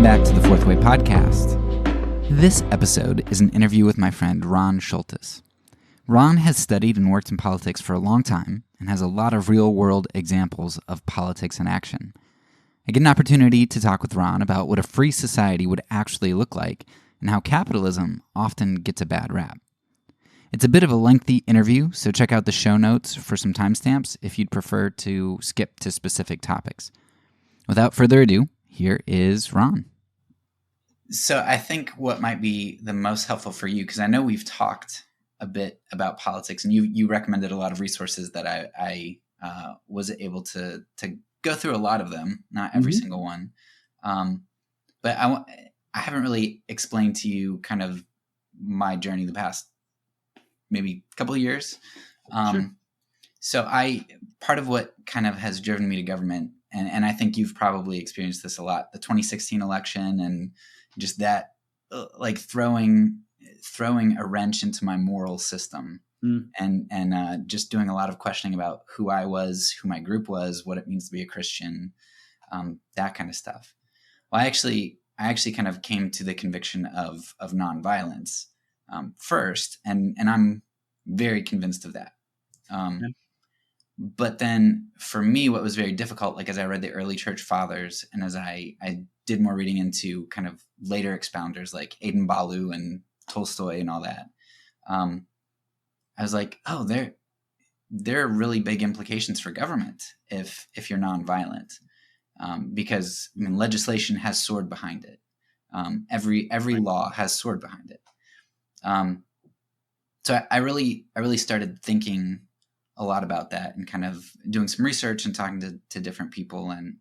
Welcome back to the Fourth Way Podcast. This episode is an interview with my friend Ron Shultis. Ron has studied and worked in politics for a long time and has a lot of real-world examples of politics in action. I get an opportunity to talk with Ron about what a free society would actually look like and how capitalism often gets a bad rap. It's a bit of a lengthy interview, so check out the show notes for some timestamps if you'd prefer to skip to specific topics. Without further ado, here is Ron. So I think what might be the most helpful for you, because I know we've talked a bit about politics, and you recommended a lot of resources that I was able to go through a lot of them, not every single one. But I haven't really explained to you kind of my journey the past maybe couple of years. Sure. So part of what kind of has driven me to government, and I think you've probably experienced this a lot, the 2016 election and just that like throwing a wrench into my moral system and just doing a lot of questioning about who I was, who my group was, what it means to be a Christian, that kind of stuff. Well, I actually kind of came to the conviction of nonviolence first, and I'm very convinced of that. But then for me, what was very difficult, like as I read the early church fathers and as I did more reading into kind of later expounders like Aidan Balu and Tolstoy and all that, I was like, oh, there are really big implications for government if you're nonviolent, because I mean, legislation has sword behind it. Every law has sword behind it. So I really started thinking a lot about that and kind of doing some research and talking to different people and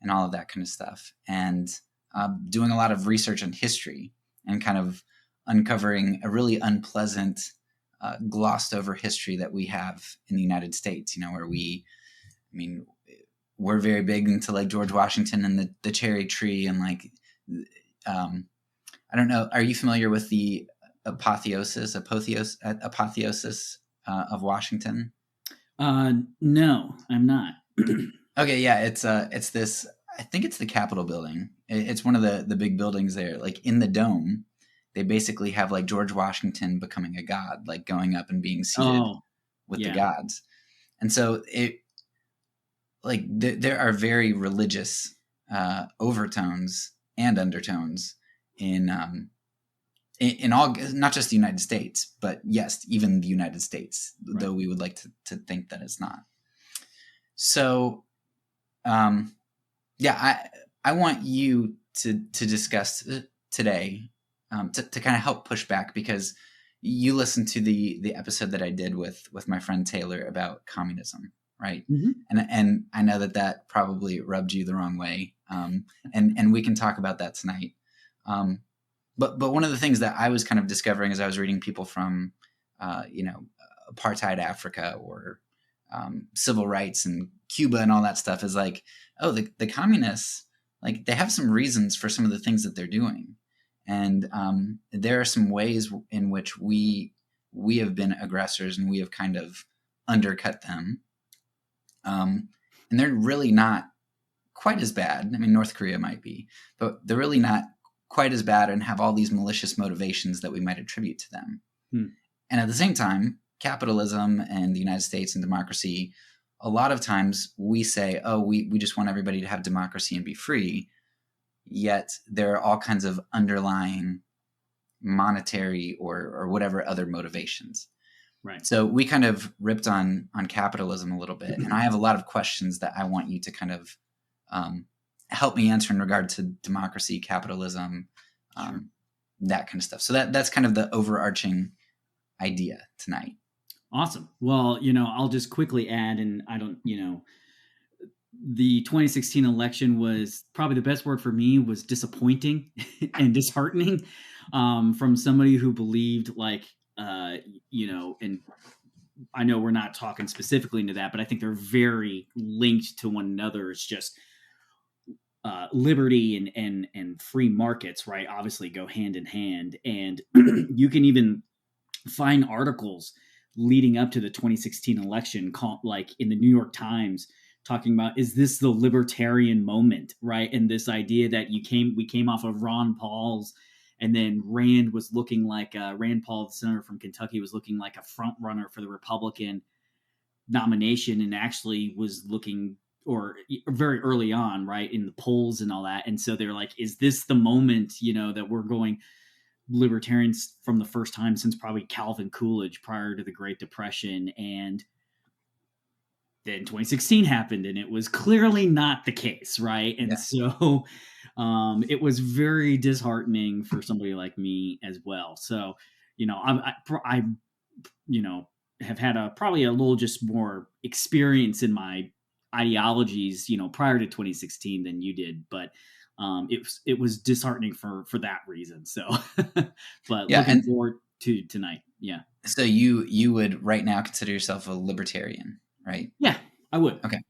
all of that kind of stuff, and doing a lot of research on history and kind of uncovering a really unpleasant, glossed over history that we have in the United States, where we're very big into like George Washington and the cherry tree and like, I don't know. Are you familiar with the apotheosis of Washington? No, I'm not. Okay, yeah, it's this. I think it's the Capitol building. It's one of the big buildings there. Like in the dome, they basically have like George Washington becoming a god, like going up and being seated with the gods. And so there are very religious overtones and undertones in all, not just the United States, but yes, even the United States, right, though we would like to think that it's not. So, I want you to discuss today, to kind of help push back, because you listened to the episode that I did with my friend Taylor about communism, right? Mm-hmm. And I know that probably rubbed you the wrong way, and we can talk about that tonight. But one of the things that I was kind of discovering as I was reading people from, apartheid Africa or civil rights and Cuba and all that stuff is like, oh, the communists, like they have some reasons for some of the things that they're doing. And there are some ways in which we have been aggressors and we have kind of undercut them. And they're really not quite as bad. I mean, North Korea might be, but they're really not quite as bad and have all these malicious motivations that we might attribute to them. And at the same time, capitalism and the United States and democracy, a lot of times we say, oh, we just want everybody to have democracy and be free. Yet there are all kinds of underlying monetary or whatever other motivations. Right. So we kind of ripped on capitalism a little bit. And I have a lot of questions that I want you to kind of help me answer in regard to democracy, capitalism, Sure, that kind of stuff. So that's kind of the overarching idea tonight. Awesome. Well, I'll just quickly add, and I don't, the 2016 election was probably the best word for me was disappointing and disheartening, from somebody who believed like, and I know we're not talking specifically into that, but I think they're very linked to one another. It's just liberty and free markets, right? Obviously go hand in hand. And you can even find articles leading up to the 2016 election, like in the New York Times, talking about, is this the libertarian moment, right? And this idea that we came off of Ron Paul's, and then Rand was looking like Rand Paul, the senator from Kentucky, was looking like a front runner for the Republican nomination, and actually was looking, or very early on, right, in the polls and all that. And so they're like, is this the moment, that we're going libertarians from the first time since probably Calvin Coolidge prior to the Great Depression? And then 2016 happened, and it was clearly not the case, right? And so it was very disheartening for somebody like me as well. So, I have had probably a little just more experience in my ideologies, prior to 2016 than you did, but it was disheartening for that reason. So, but looking forward to tonight. Yeah. So you would right now consider yourself a libertarian, right? Yeah, I would. Okay.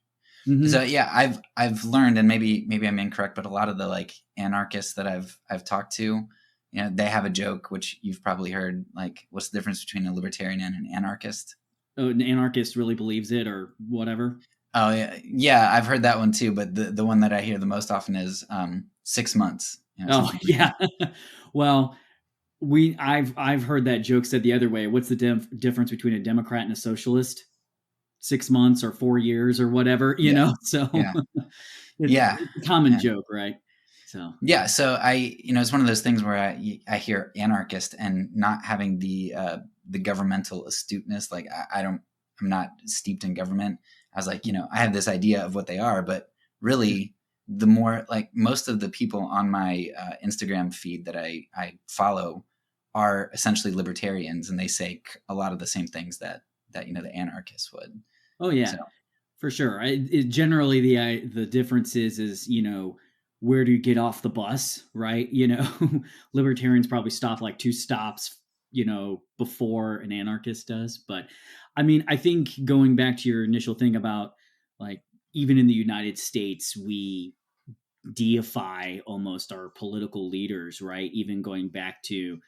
Mm-hmm. So yeah, I've learned, and maybe I'm incorrect, but a lot of the like anarchists that I've talked to, they have a joke, which you've probably heard, like, what's the difference between a libertarian and an anarchist? Oh, an anarchist really believes it or whatever. Oh yeah, I've heard that one too. But the one that I hear the most often is 6 months. Oh yeah. Well, I've heard that joke said the other way. What's the difference between a Democrat and a socialist? 6 months or 4 years or whatever, you know? So it's a common joke, right? So yeah. So it's one of those things where I hear anarchist and not having the governmental astuteness. Like I'm not steeped in government. I was like, I have this idea of what they are, but really the more, like, most of the people on my Instagram feed that I follow are essentially libertarians, and they say a lot of the same things that the anarchists would. Oh yeah, for sure. Generally the difference is where do you get off the bus, right? Libertarians probably stop like 2 stops, before an anarchist does. But I mean, I think going back to your initial thing about, like, even in the United States, we deify almost our political leaders, right? Even going back to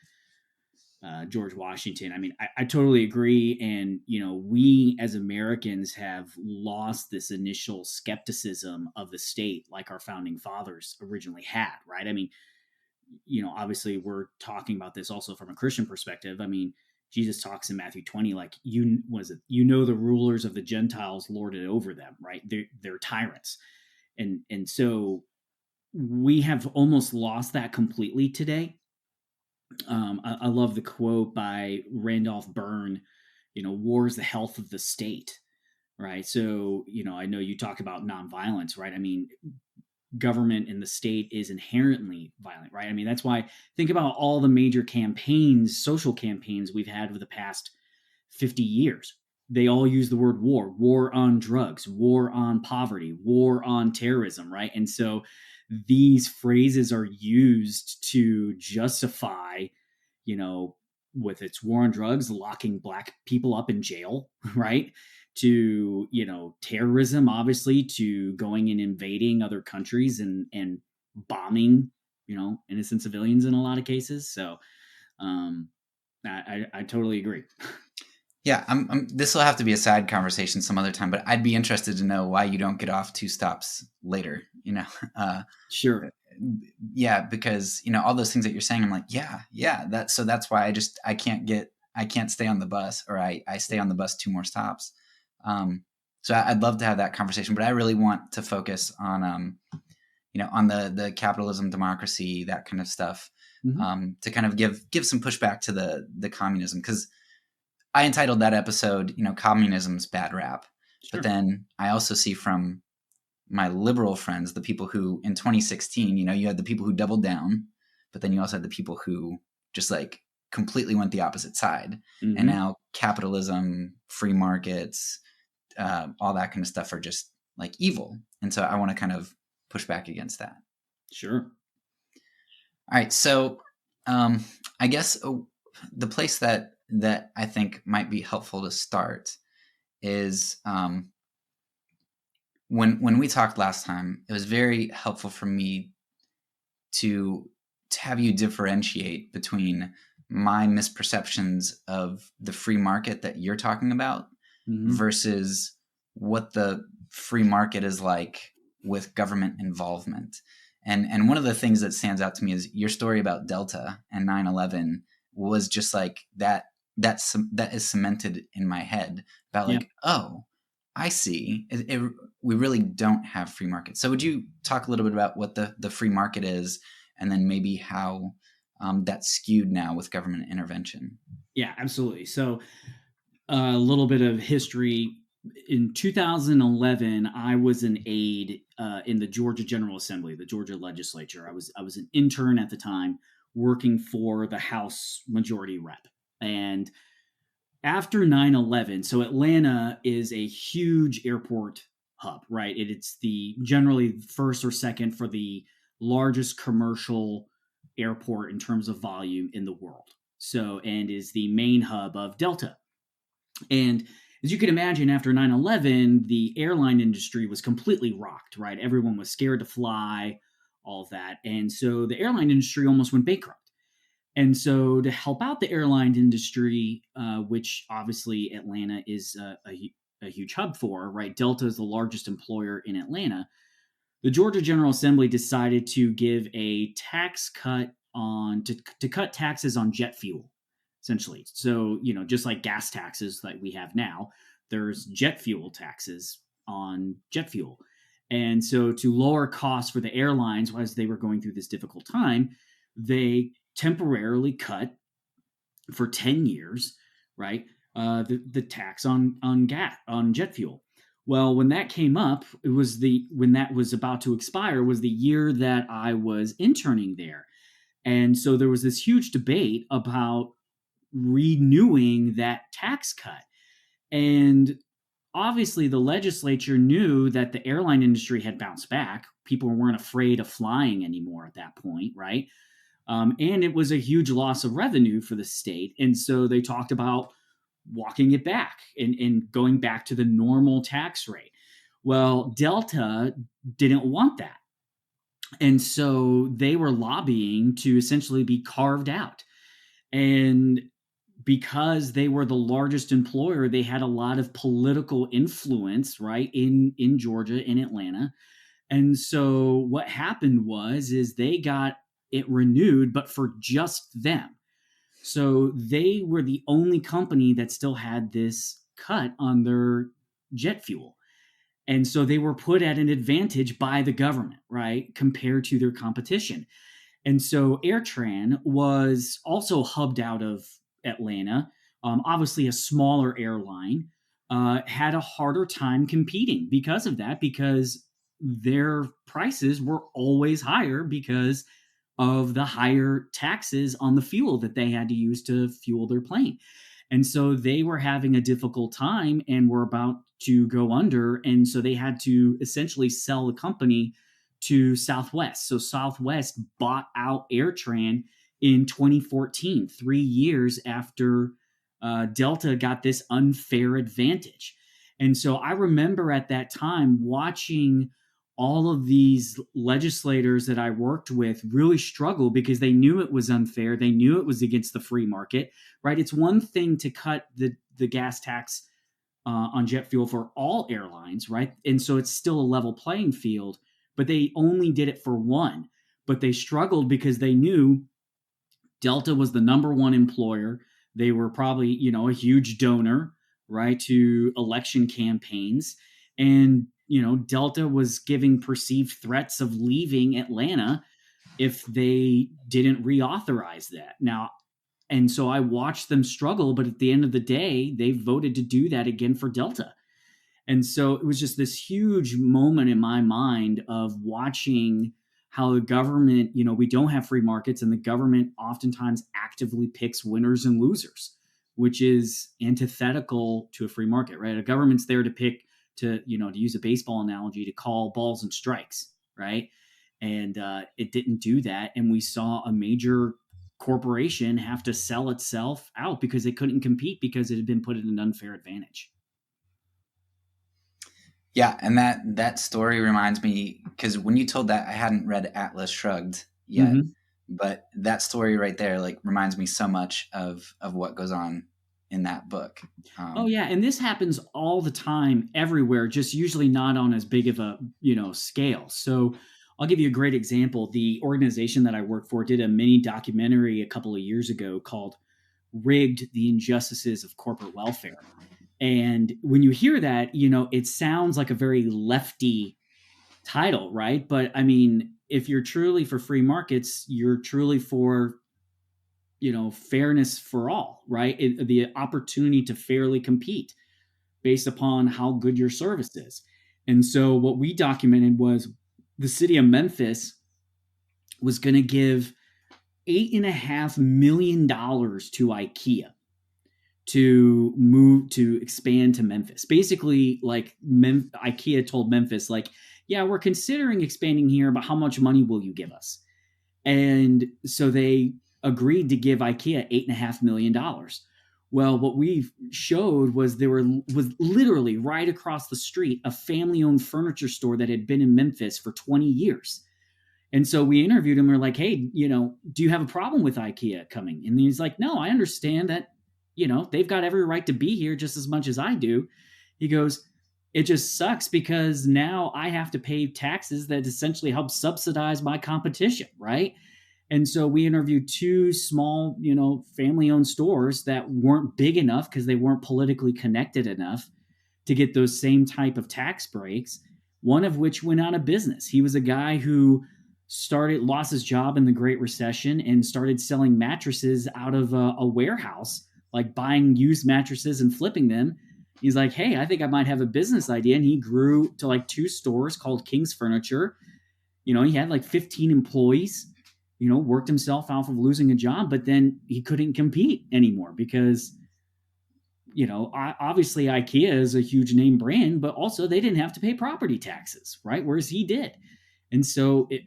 George Washington. I mean, I totally agree. And, we as Americans have lost this initial skepticism of the state like our founding fathers originally had, right? I mean, obviously we're talking about this also from a Christian perspective. I mean, Jesus talks in Matthew 20, like, the rulers of the Gentiles lord it over them, right? They're tyrants. And so we have almost lost that completely today. I love the quote by Randolph Byrne, war is the health of the state, right? So, I know you talk about nonviolence, right? I mean, government in the state is inherently violent, right? I mean, that's why, think about all the major campaigns, social campaigns we've had over the past 50 years. They all use the word war on drugs, war on poverty, war on terrorism, right? And so these phrases are used to justify, with its war on drugs, locking Black people up in jail, right? To, terrorism, obviously, to going and invading other countries and bombing, innocent civilians in a lot of cases. So I totally agree. Yeah, this will have to be a side conversation some other time, but I'd be interested to know why you don't get off 2 stops later, Sure. Yeah, because, all those things that you're saying, I'm like, yeah, that's why I can't stay on the bus, or I stay on the bus 2 more stops. So I'd love to have that conversation, but I really want to focus on, on the capitalism, democracy, that kind of stuff, to kind of give some pushback to the communism. Because I entitled that episode, communism's bad rap. Sure. But then I also see from my liberal friends, the people who in 2016, you had the people who doubled down, but then you also had the people who just like completely went the opposite side. Mm-hmm. And now capitalism, free markets, all that kind of stuff are just like evil. And so I want to kind of push back against that. Sure. All right. So I guess the place that I think might be helpful to start is when we talked last time, it was very helpful for me to have you differentiate between my misperceptions of the free market that you're talking about, mm-hmm. versus what the free market is like with government involvement. And one of the things that stands out to me is your story about Delta and 9/11 was just like that. That is cemented in my head about Yeah. like, oh, I see. We really don't have free market. So would you talk a little bit about what the free market is, and then maybe how that's skewed now with government intervention? Yeah, absolutely. So a little bit of history. In 2011, I was an aide in the Georgia General Assembly, the Georgia legislature. I was an intern at the time, working for the House Majority Rep. And after 9/11, so Atlanta is a huge airport hub, right? It's the generally first or second for the largest commercial airport in terms of volume in the world. So, and is the main hub of Delta. And as you can imagine, after 9/11, the airline industry was completely rocked, right? Everyone was scared to fly, all of that. And so the airline industry almost went bankrupt. And so, to help out the airline industry, which obviously Atlanta is a huge hub for, right? Delta is the largest employer in Atlanta. The Georgia General Assembly decided to give a tax cut to cut taxes on jet fuel, essentially. So, just like gas taxes that we have now, there's jet fuel taxes on jet fuel. And so, to lower costs for the airlines as they were going through this difficult time, they temporarily cut for 10 years, right? The tax on jet fuel. Well, when that came up, when that was about to expire was the year that I was interning there. And so there was this huge debate about renewing that tax cut. And obviously the legislature knew that the airline industry had bounced back. People weren't afraid of flying anymore at that point, right? And it was a huge loss of revenue for the state. And so they talked about walking it back and going back to the normal tax rate. Well, Delta didn't want that. And so they were lobbying to essentially be carved out. And because they were the largest employer, they had a lot of political influence, right, in Georgia, in Atlanta. And so what happened is they got it renewed, but for just them. So they were the only company that still had this cut on their jet fuel. And so they were put at an advantage by the government, right, compared to their competition. And so AirTran was also hubbed out of Atlanta, obviously a smaller airline, had a harder time competing because of that, because their prices were always higher because of the higher taxes on the fuel that they had to use to fuel their plane. And so they were having a difficult time and were about to go under. And so they had to essentially sell the company to Southwest. So Southwest bought out AirTran in 2014, 3 years after Delta got this unfair advantage. And so I remember at that time watching all of these legislators that I worked with really struggle because they knew it was unfair. They knew it was against the free market, right? It's one thing to cut the gas tax on jet fuel for all airlines, right? And so it's still a level playing field, but they only did it for one. But they struggled because they knew Delta was the number one employer. They were probably, a huge donor, right, to election campaigns. And, Delta was giving perceived threats of leaving Atlanta if they didn't reauthorize that. Now, and so I watched them struggle, but at the end of the day, they voted to do that again for Delta. And so it was just this huge moment in my mind of watching how the government, we don't have free markets, and the government oftentimes actively picks winners and losers, which is antithetical to a free market, right? A government's there to pick, to use a baseball analogy, to call balls and strikes, right? And it didn't do that. And we saw a major corporation have to sell itself out because they couldn't compete because it had been put at an unfair advantage. Yeah, and that story reminds me, because when you told that, I hadn't read Atlas Shrugged yet, Mm-hmm. but that story right there like reminds me so much of what goes on in that book. Oh yeah, and this happens all the time everywhere, just usually not on as big of a, scale. So I'll give you a great example. The organization that I work for did a mini documentary a couple of years ago called Rigged: The Injustices of Corporate Welfare. And when you hear that, it sounds like a very lefty title, right? But I mean, if you're truly for free markets, you're truly for fairness for all, right? The opportunity to fairly compete based upon how good your service is. And so what we documented was the city of Memphis was going to give $8.5 million to IKEA to expand to Memphis. Basically, like IKEA told Memphis, like, yeah, we're considering expanding here, but how much money will you give us? And so they agreed to give IKEA $8.5 million. Well, what we showed was was literally right across the street a family-owned furniture store that had been in Memphis for 20 years. And so we interviewed him. We're like, hey, do you have a problem with IKEA coming? And he's like, no, I understand that, they've got every right to be here just as much as I do. He goes, it just sucks because now I have to pay taxes that essentially help subsidize my competition, right? And so we interviewed two small, family-owned stores that weren't big enough because they weren't politically connected enough to get those same type of tax breaks, one of which went out of business. He was a guy who lost his job in the Great Recession and started selling mattresses out of a warehouse, like buying used mattresses and flipping them. He's like, hey, I think I might have a business idea. And he grew to like 2 stores called King's Furniture. He had like 15 employees, worked himself out of losing a job, but then he couldn't compete anymore because, obviously IKEA is a huge name brand, but also they didn't have to pay property taxes, right? Whereas he did. And so it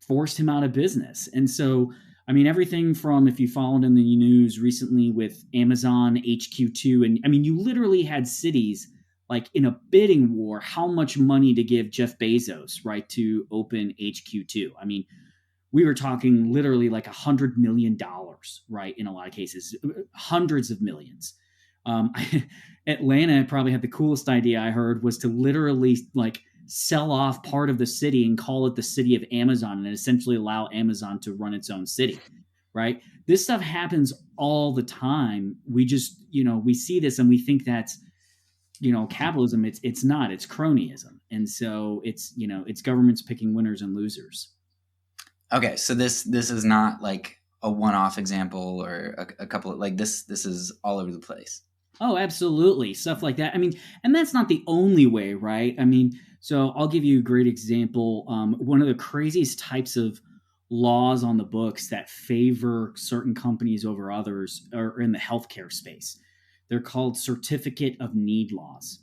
forced him out of business. And so, I mean, everything from, if you followed in the news recently with Amazon HQ2, and I mean, you literally had cities like in a bidding war, how much money to give Jeff Bezos, right, to open HQ2. I mean, we were talking literally like $100 million, right? In a lot of cases, hundreds of millions. Atlanta probably had the coolest idea I heard was to literally like sell off part of the city and call it the city of Amazon and essentially allow Amazon to run its own city, right? This stuff happens all the time. We just, we see this and we think that's, capitalism. It's not, it's cronyism. And so it's governments picking winners and losers. Okay. So this is not like a one-off example or a couple of like this is all over the place. Oh, absolutely. Stuff like that. I mean, and that's not the only way, right? I mean, so I'll give you a great example. One of the craziest types of laws on the books that favor certain companies over others are in the healthcare space. They're called certificate of need laws.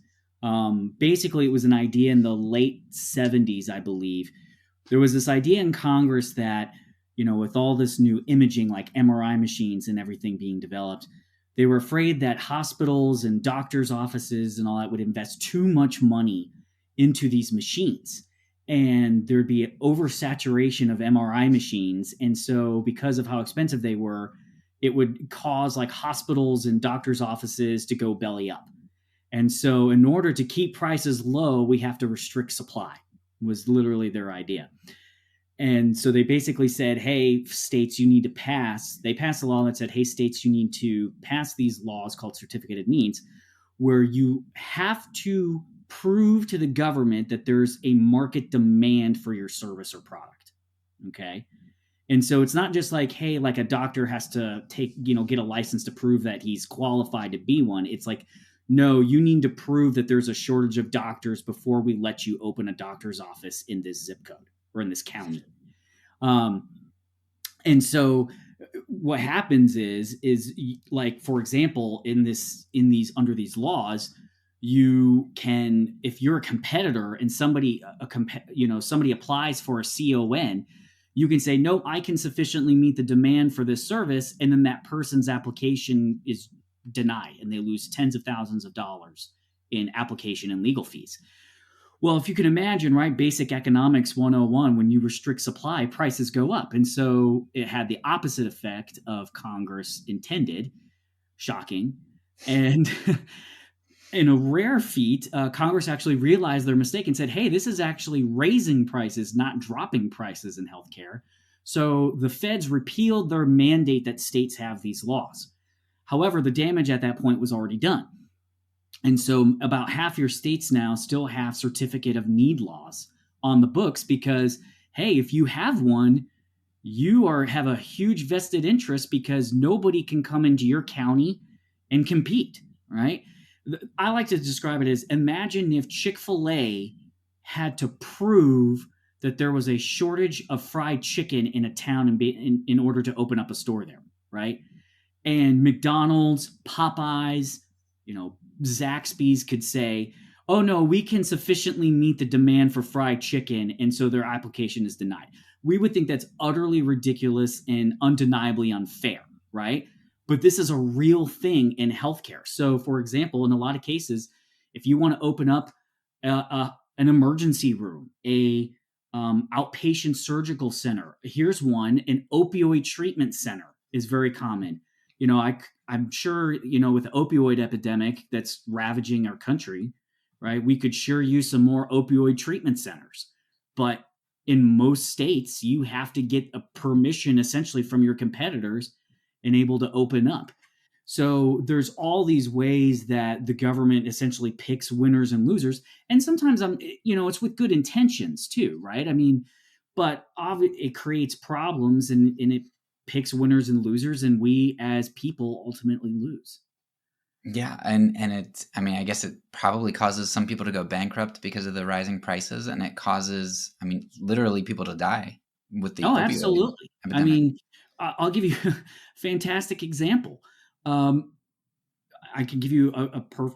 Basically, it was an idea in the late 70s, I believe. There was this idea in Congress that, with all this new imaging, like MRI machines and everything being developed, they were afraid that hospitals and doctors' offices and all that would invest too much money into these machines. And there'd be an oversaturation of MRI machines. And so because of how expensive they were, it would cause like hospitals and doctors' offices to go belly up. And so in order to keep prices low, we have to restrict supply, was literally their idea. And so they basically said, hey, states, you need to they passed a law that said, hey, states, you need to pass these laws called certificate of needs, where you have to prove to the government that there's a market demand for your service or product. Okay. And so it's not just like, hey, like a doctor has to get a license to prove that he's qualified to be one. It's like, no, you need to prove that there's a shortage of doctors before we let you open a doctor's office in this zip code or in this county. And so what happens is like, for example, under these laws, you can, if you're a competitor and somebody applies for a CON, you can say, no, I can sufficiently meet the demand for this service. And then that person's application is denied and they lose tens of thousands of dollars in application and legal fees. Well, if you can imagine, right, basic economics 101, when you restrict supply, prices go up. And so it had the opposite effect of Congress intended. Shocking. And in a rare feat, Congress actually realized their mistake and said, hey, this is actually raising prices, not dropping prices in healthcare. So the feds repealed their mandate that states have these laws. However, the damage at that point was already done. And so about half your states now still have certificate of need laws on the books because, hey, if you have one, have a huge vested interest because nobody can come into your county and compete, right? I like to describe it as, imagine if Chick-fil-A had to prove that there was a shortage of fried chicken in a town in order to open up a store there, right? And McDonald's, Popeyes, Zaxby's could say, oh no, we can sufficiently meet the demand for fried chicken, and so their application is denied. We would think that's utterly ridiculous and undeniably unfair, right? But this is a real thing in healthcare. So, for example, in a lot of cases, if you want to open up an emergency room, a outpatient surgical center, here's one, an opioid treatment center is very common. I'm sure, with the opioid epidemic that's ravaging our country, right, we could sure use some more opioid treatment centers. But in most states, you have to get a permission essentially from your competitors and able to open up. So there's all these ways that the government essentially picks winners and losers. And sometimes it's with good intentions too, right? I mean, but it creates problems and it picks winners and losers, and we as people ultimately lose. Yeah, and I guess it probably causes some people to go bankrupt because of the rising prices, and it causes, literally people to die with the Oh, opioid absolutely. I epidemic. mean, I'll give you a fantastic example. I can give you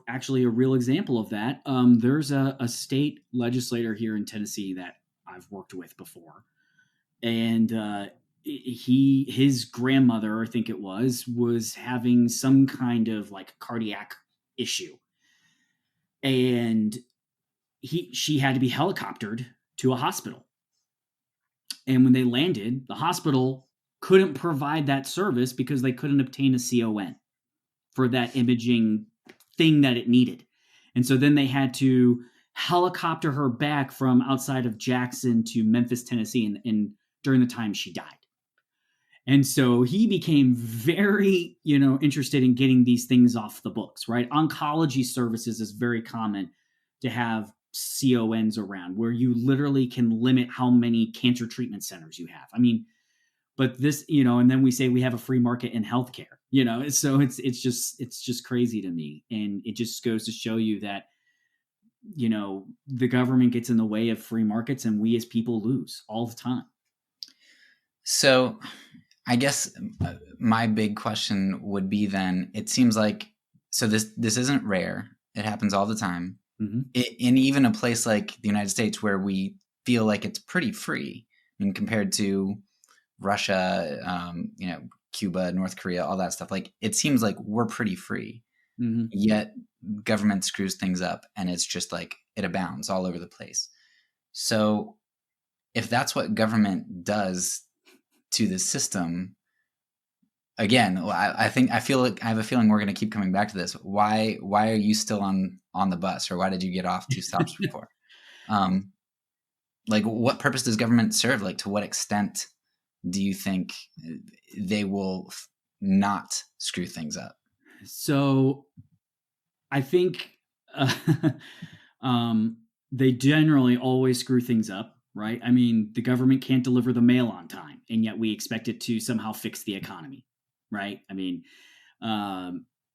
actually a real example of that. There's a state legislator here in Tennessee that I've worked with before, and his grandmother, I think it was having some kind of like cardiac issue, and she had to be helicoptered to a hospital. And when they landed, the hospital couldn't provide that service because they couldn't obtain a CON for that imaging thing that it needed. And so then they had to helicopter her back from outside of Jackson to Memphis, Tennessee, and during the time she died. And so he became very, interested in getting these things off the books, right? Oncology services is very common to have CONs around where you literally can limit how many cancer treatment centers you have. I mean, but this, and then we say we have a free market in healthcare, so it's just crazy to me. And it just goes to show you that, the government gets in the way of free markets and we as people lose all the time. So I guess my big question would be then, it seems like, so this isn't rare. It happens all the time. Mm-hmm. In even a place like the United States where we feel like it's pretty free, compared to Russia, Cuba, North Korea, all that stuff. Like, it seems like we're pretty free. Mm-hmm. Yet government screws things up and it's just like it abounds all over the place. So if that's what government does to the system, again, I feel like I have a feeling we're going to keep coming back to this. Why are you still on the bus, or why did you get off 2 stops before? Like, what purpose does government serve? Like, to what extent do you think they will not screw things up? So I think they generally always screw things up, right? I mean, the government can't deliver the mail on time, and yet we expect it to somehow fix the economy, right? I mean,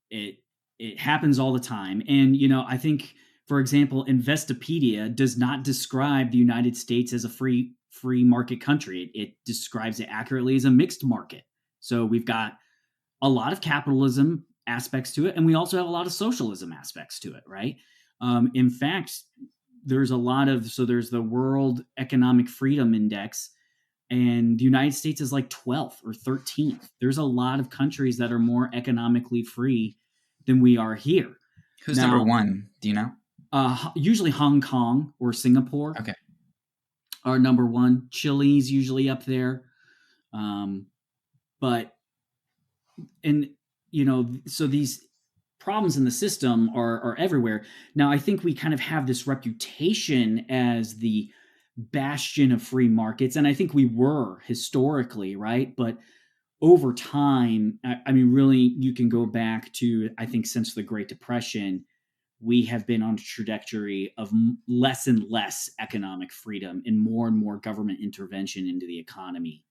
it happens all the time. And, I think, for example, Investopedia does not describe the United States as a free market country. It describes it accurately as a mixed market. So we've got a lot of capitalism aspects to it, and we also have a lot of socialism aspects to it, right? In fact, there's there's the World Economic Freedom Index, and the United States is like 12th or 13th. There's a lot of countries that are more economically free than we are here. Who's number one? Do you know? Usually Hong Kong or Singapore. Okay. Are number one. Chile's usually up there. So these problems in the system are everywhere. Now, I think we kind of have this reputation as the bastion of free markets, and I think we were historically, right? But over time, I mean, really, you can go back to, I think, since the Great Depression, we have been on a trajectory of less and less economic freedom and more government intervention into the economy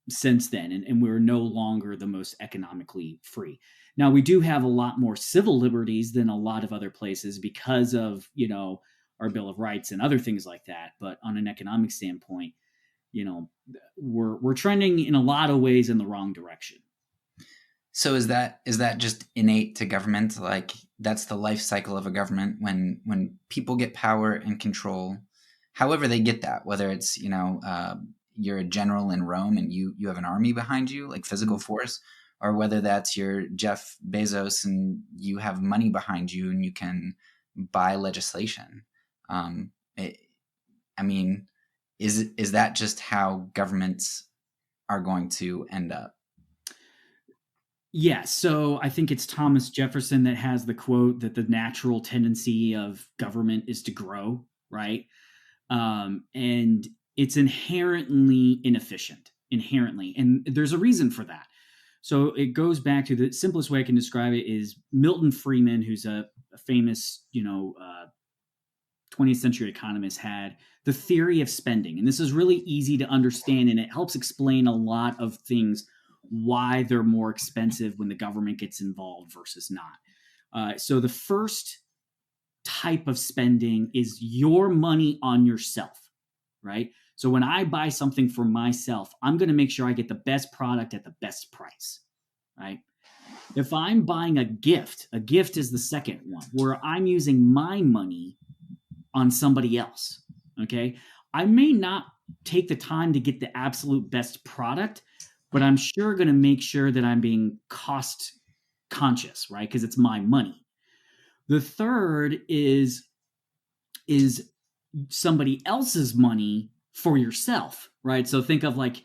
since then. And we're no longer the most economically free. Now, we do have a lot more civil liberties than a lot of other places because of, our Bill of Rights and other things like that. But on an economic standpoint, we're trending in a lot of ways in the wrong direction. So is that just innate to government? Like that's the life cycle of a government when people get power and control, however they get that, whether it's, you're a general in Rome and you have an army behind you, like physical force, or whether that's your Jeff Bezos and you have money behind you and you can buy legislation. Is that just how governments are going to end up? Yeah, so I think it's Thomas Jefferson that has the quote that the natural tendency of government is to grow, right? And it's inherently inefficient, inherently. And there's a reason for that. So it goes back to the simplest way I can describe it is Milton Friedman, who's a famous, 20th century economist, had the theory of spending. And this is really easy to understand, and it helps explain a lot of things, why they're more expensive when the government gets involved versus not. So the first type of spending is your money on yourself, right? So when I buy something for myself, I'm going to make sure I get the best product at the best price, right? If I'm buying a gift is the second one, where I'm using my money on somebody else, okay? I may not take the time to get the absolute best product, but I'm sure going to make sure that I'm being cost conscious, right? Because it's my money. The third is somebody else's money for yourself, right? So think of like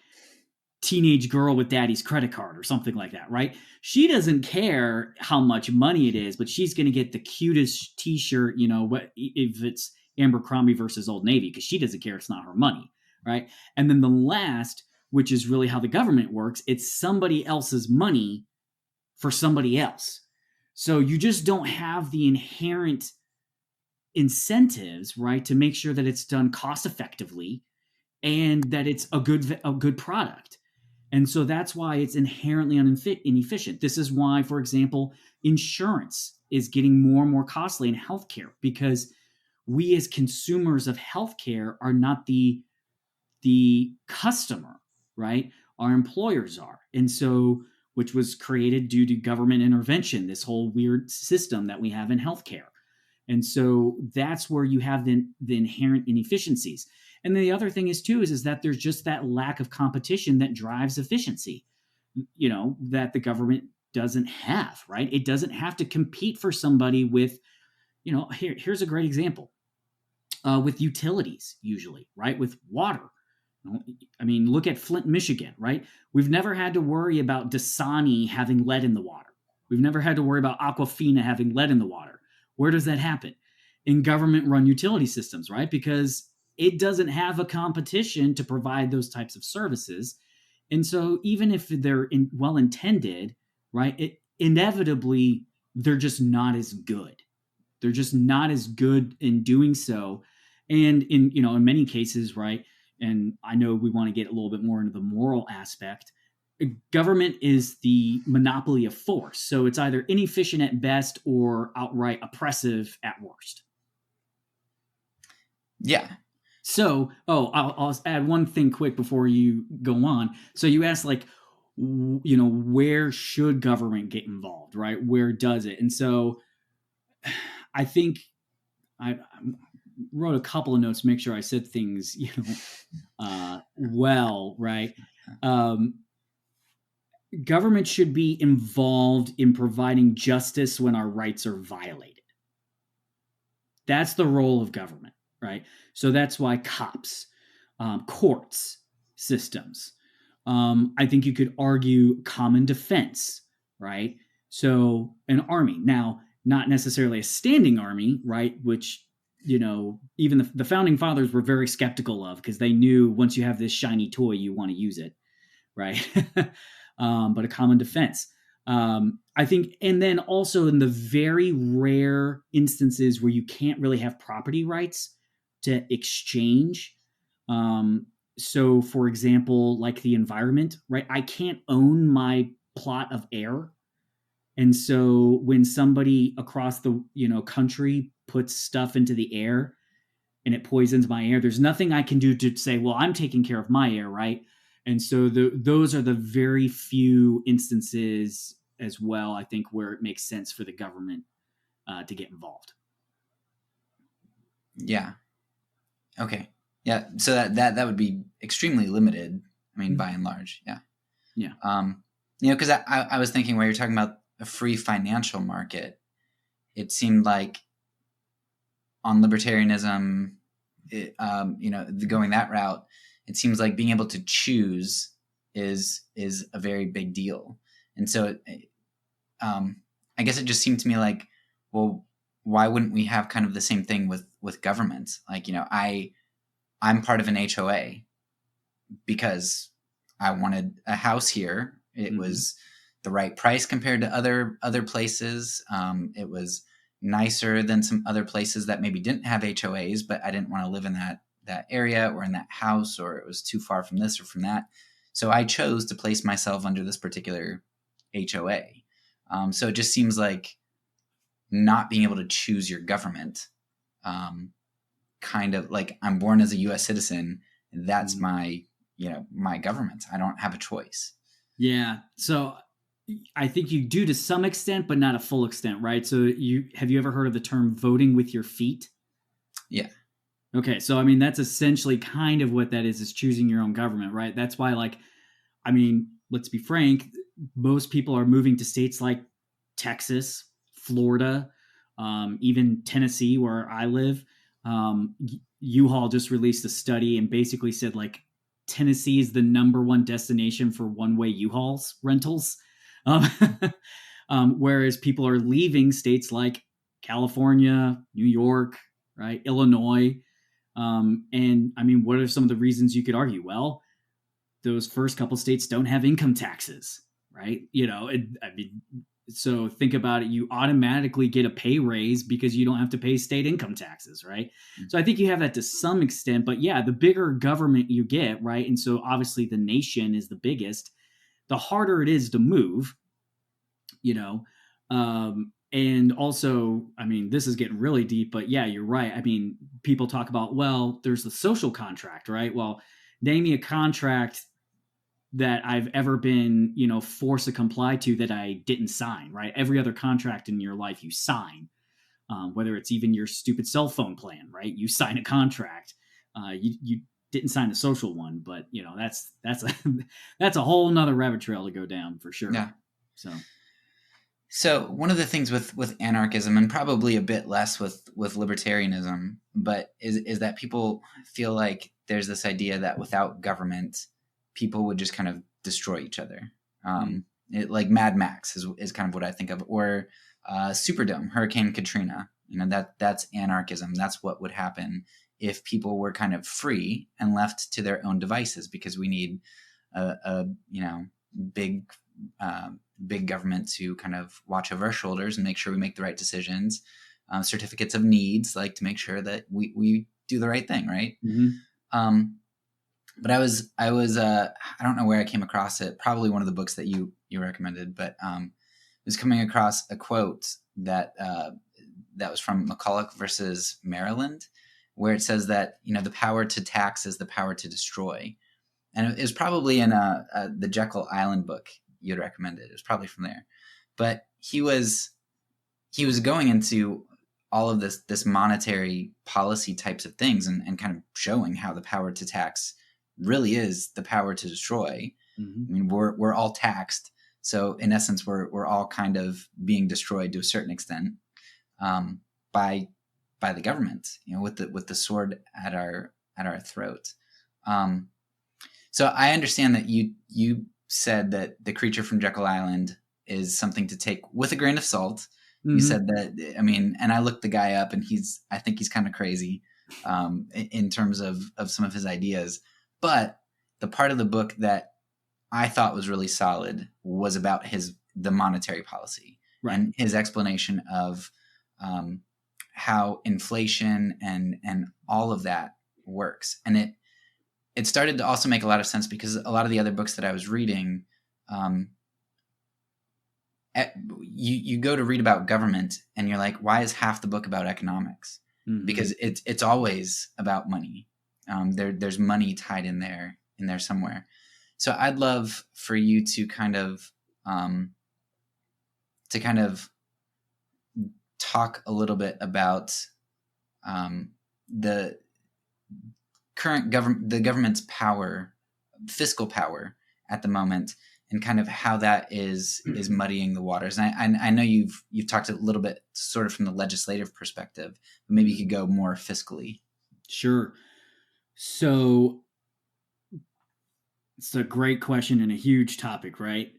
teenage girl with daddy's credit card or something like that, right? She doesn't care how much money it is, but she's going to get the cutest t-shirt, if it's Abercrombie versus Old Navy, because she doesn't care. It's not her money, right? And then the last, which is really how the government works, it's somebody else's money for somebody else. So you just don't have the inherent incentives, right, to make sure that it's done cost effectively and that it's a good product. And so that's why it's inherently inefficient. This is why, for example, insurance is getting more and more costly in healthcare, because we as consumers of healthcare are not the customer, right? Our employers are. And so, which was created due to government intervention, this whole weird system that we have in healthcare. And so that's where you have the inherent inefficiencies. And then the other thing is that there's just that lack of competition that drives efficiency, that the government doesn't have, right? It doesn't have to compete for somebody with, here's a great example, with utilities usually, right? With water. I mean, look at Flint, Michigan, right? We've never had to worry about Dasani having lead in the water. We've never had to worry about Aquafina having lead in the water. Where does that happen? In government-run utility systems, right? Because it doesn't have a competition to provide those types of services. And so even if they're well-intended, right, inevitably, they're just not as good. They're just not as good in doing so. And in many cases, right, and I know we want to get a little bit more into the moral aspect, government is the monopoly of force. So it's either inefficient at best or outright oppressive at worst. Yeah. So, I'll add one thing quick before you go on. So you asked, like, where should government get involved, right? Where does it? And so I think I wrote a couple of notes to make sure I said things, well, right? Government should be involved in providing justice when our rights are violated. That's the role of government, right? So that's why cops, courts, systems. I think you could argue common defense, right? So an army, now not necessarily a standing army, right? Which, even the founding fathers were very skeptical of, because they knew once you have this shiny toy, you want to use it, right? But a common defense. I think, and then also in the very rare instances where you can't really have property rights to exchange. So, for example, like the environment, right? I can't own my plot of air. And so when somebody across the country puts stuff into the air and it poisons my air, there's nothing I can do to say, well, I'm taking care of my air, right? And so those are the very few instances as well, I think, where it makes sense for the government to get involved. Yeah. Okay. Yeah. So that would be extremely limited. I mean, by and large. Yeah. Yeah. Because I was thinking, while you're talking about a free financial market, it seemed like on libertarianism, going that route, it seems like being able to choose is a very big deal. And so I guess it just seemed to me like, well, why wouldn't we have kind of the same thing with governments? Like, I'm part of an HOA because I wanted a house here. It was the right price compared to other places. It was nicer than some other places that maybe didn't have HOAs, but I didn't want to live in that area or in that house, or it was too far from this or from that. So I chose to place myself under this particular HOA. So it just seems like not being able to choose your government, kind of like I'm born as a U.S. citizen. That's my government. I don't have a choice. Yeah. So I think you do to some extent, but not a full extent, right? So have you ever heard of the term voting with your feet? Yeah. Okay. So, I mean, that's essentially kind of what that is choosing your own government, right? That's why, let's be frank, most people are moving to states like Texas, Florida, even Tennessee, where I live. U-Haul just released a study and basically said, like, Tennessee is the number one destination for one-way U-Hauls rentals. Whereas people are leaving states like California, New York, right, Illinois. And I mean, what are some of the reasons you could argue? Well, those first couple states don't have income taxes, right? So think about it. You automatically get a pay raise because you don't have to pay state income taxes, right? Mm-hmm. So I think you have that to some extent, but yeah, the bigger government you get, right? And so obviously the nation is the biggest, the harder it is to move, and also, I mean, this is getting really deep, but yeah, you're right. I mean, people talk about, well, there's the social contract, right? Well, name me a contract that I've ever been, forced to comply to that I didn't sign, right? Every other contract in your life you sign, whether it's even your stupid cell phone plan, right? You sign a contract. You didn't sign the social one, but that's that's a whole nother rabbit trail to go down for sure. Yeah. So one of the things with anarchism, and probably a bit less with libertarianism, but is that people feel like there's this idea that without government, people would just kind of destroy each other. Like Mad Max is kind of what I think of, or Superdome, Hurricane Katrina. That's anarchism. That's what would happen if people were kind of free and left to their own devices, because we need a big government to kind of watch over our shoulders and make sure we make the right decisions. Certificates of needs, like to make sure that we do the right thing, right? Mm-hmm. But I was I don't know where I came across it. Probably one of the books that you recommended, but was coming across a quote that was from McCulloch versus Maryland, where it says that the power to tax is the power to destroy, and it was probably in the Jekyll Island book you'd recommended. It was probably from there, but he was going into all of this monetary policy types of things and kind of showing how the power to tax really is the power to destroy. Mm-hmm. I mean, we're all taxed, so in essence, we're all kind of being destroyed to a certain extent by the government, with the sword at our throat. So I understand that you said that the creature from Jekyll Island is something to take with a grain of salt. Mm-hmm. You said that, I mean, and I looked the guy up, and I think he's kind of crazy in terms of some of his ideas. But the part of the book that I thought was really solid was about the monetary policy, right, and his explanation of how inflation and all of that works. And it started to also make a lot of sense because a lot of the other books that I was reading, you go to read about government and you're like, why is half the book about economics? Mm-hmm. Because it's always about money. There's money tied in there somewhere. So I'd love for you to kind of talk a little bit about the current the government's power, fiscal power at the moment, and kind of how that is muddying the waters. And I know you've talked a little bit sort of from the legislative perspective, but maybe you could go more fiscally. Sure. So it's a great question and a huge topic, right?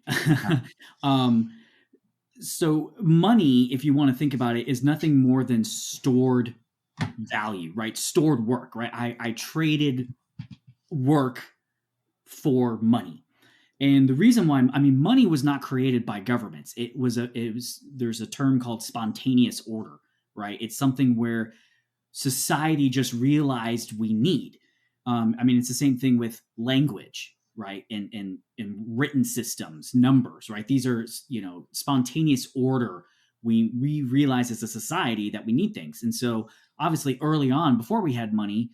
So money, if you want to think about it, is nothing more than stored value, right? Stored work, right? I traded work for money. And the reason why, money was not created by governments. There's a term called spontaneous order, right? It's something where society just realized we need. It's the same thing with language, right? And written systems, numbers, right? These are, spontaneous order. We realize as a society that we need things. And so obviously early on, before we had money,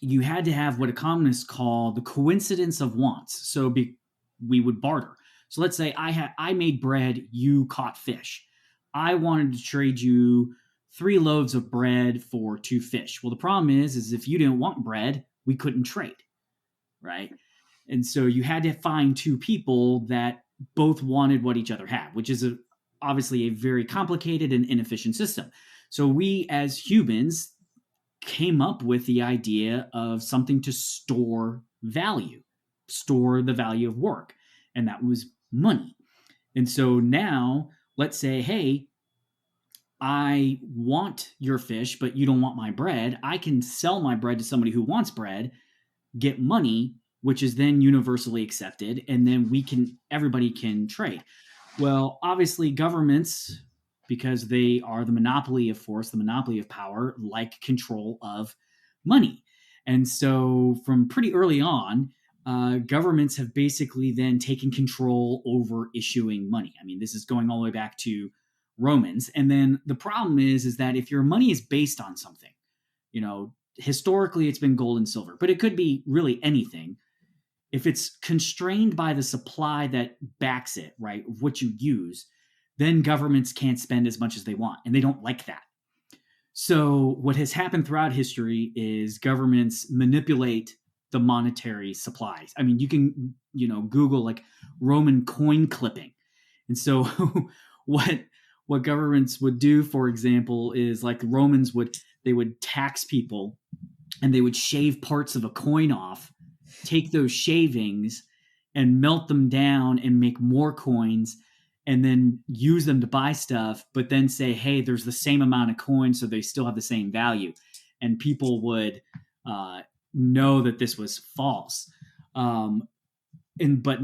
you had to have what economists call the coincidence of wants. So we would barter. So let's say I made bread, you caught fish. I wanted to trade you 3 loaves of bread for 2 fish. Well, the problem is if you didn't want bread, we couldn't trade, right? And so you had to find 2 people that both wanted what each other had, which is obviously a very complicated and inefficient system. So we as humans came up with the idea of something to store value, store the value of work, and that was money. And so now let's say, hey, I want your fish, but you don't want my bread. I can sell my bread to somebody who wants bread, get money, which is then universally accepted, and then everybody can trade. Well, obviously governments, because they are the monopoly of force, the monopoly of power, like control of money. And so from pretty early on, governments have basically then taken control over issuing money. This is going all the way back to Romans. And then the problem is that if your money is based on something, historically it's been gold and silver, but it could be really anything. If it's constrained by the supply that backs it, right, of what you use, then governments can't spend as much as they want, and they don't like that. So what has happened throughout history is governments manipulate the monetary supplies. You can, Google like Roman coin clipping. And so what governments would do, for example, is like Romans would tax people and they would shave parts of a coin off, take those shavings and melt them down and make more coins, and then use them to buy stuff, but then say, hey, there's the same amount of coins, so they still have the same value. And people would know that this was false. But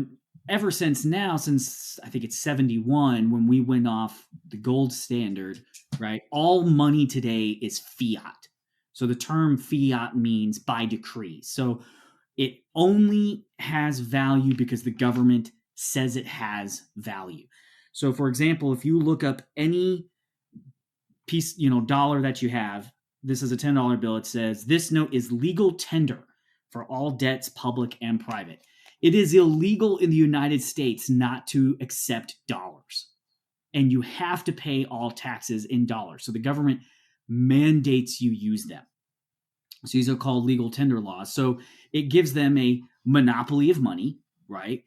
ever since now, since I think it's 71, when we went off the gold standard, right, all money today is fiat. So the term fiat means by decree. So it only has value because the government says it has value. So, for example, if you look up any piece, dollar that you have, this is a $10 bill. It says, this note is legal tender for all debts, public and private. It is illegal in the United States not to accept dollars. And you have to pay all taxes in dollars. So the government mandates you use them. So these are called legal tender laws. So it gives them a monopoly of money, right?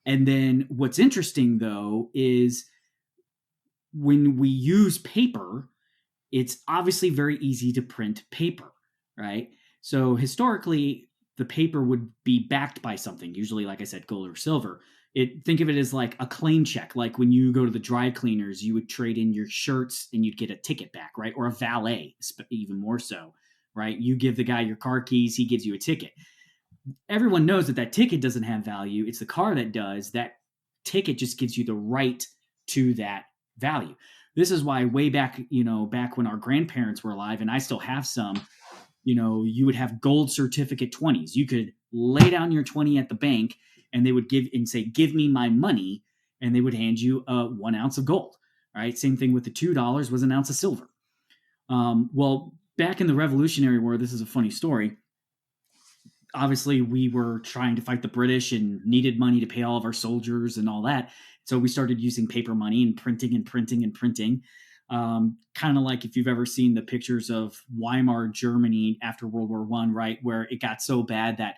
And then what's interesting, though, is when we use paper, it's obviously very easy to print paper, right? So historically, the paper would be backed by something, usually, like I said, gold or silver. Think of it as like a claim check. Like when you go to the dry cleaners, you would trade in your shirts and you'd get a ticket back, right? Or a valet, even more so, right? You give the guy your car keys, he gives you a ticket. Everyone knows that ticket doesn't have value. It's the car that does. That ticket just gives you the right to that value. This is why way back, back when our grandparents were alive, and I still have some, you would have gold certificate 20s. You could lay down your 20 at the bank and they would give me my money, and they would hand you 1 ounce of gold. Right. Same thing with the $2 was an ounce of silver. Well, back in the Revolutionary War, this is a funny story. Obviously, we were trying to fight the British and needed money to pay all of our soldiers and all that. So we started using paper money and printing and printing and printing. Kind of like if you've ever seen the pictures of Weimar Germany after World War I, right, where it got so bad that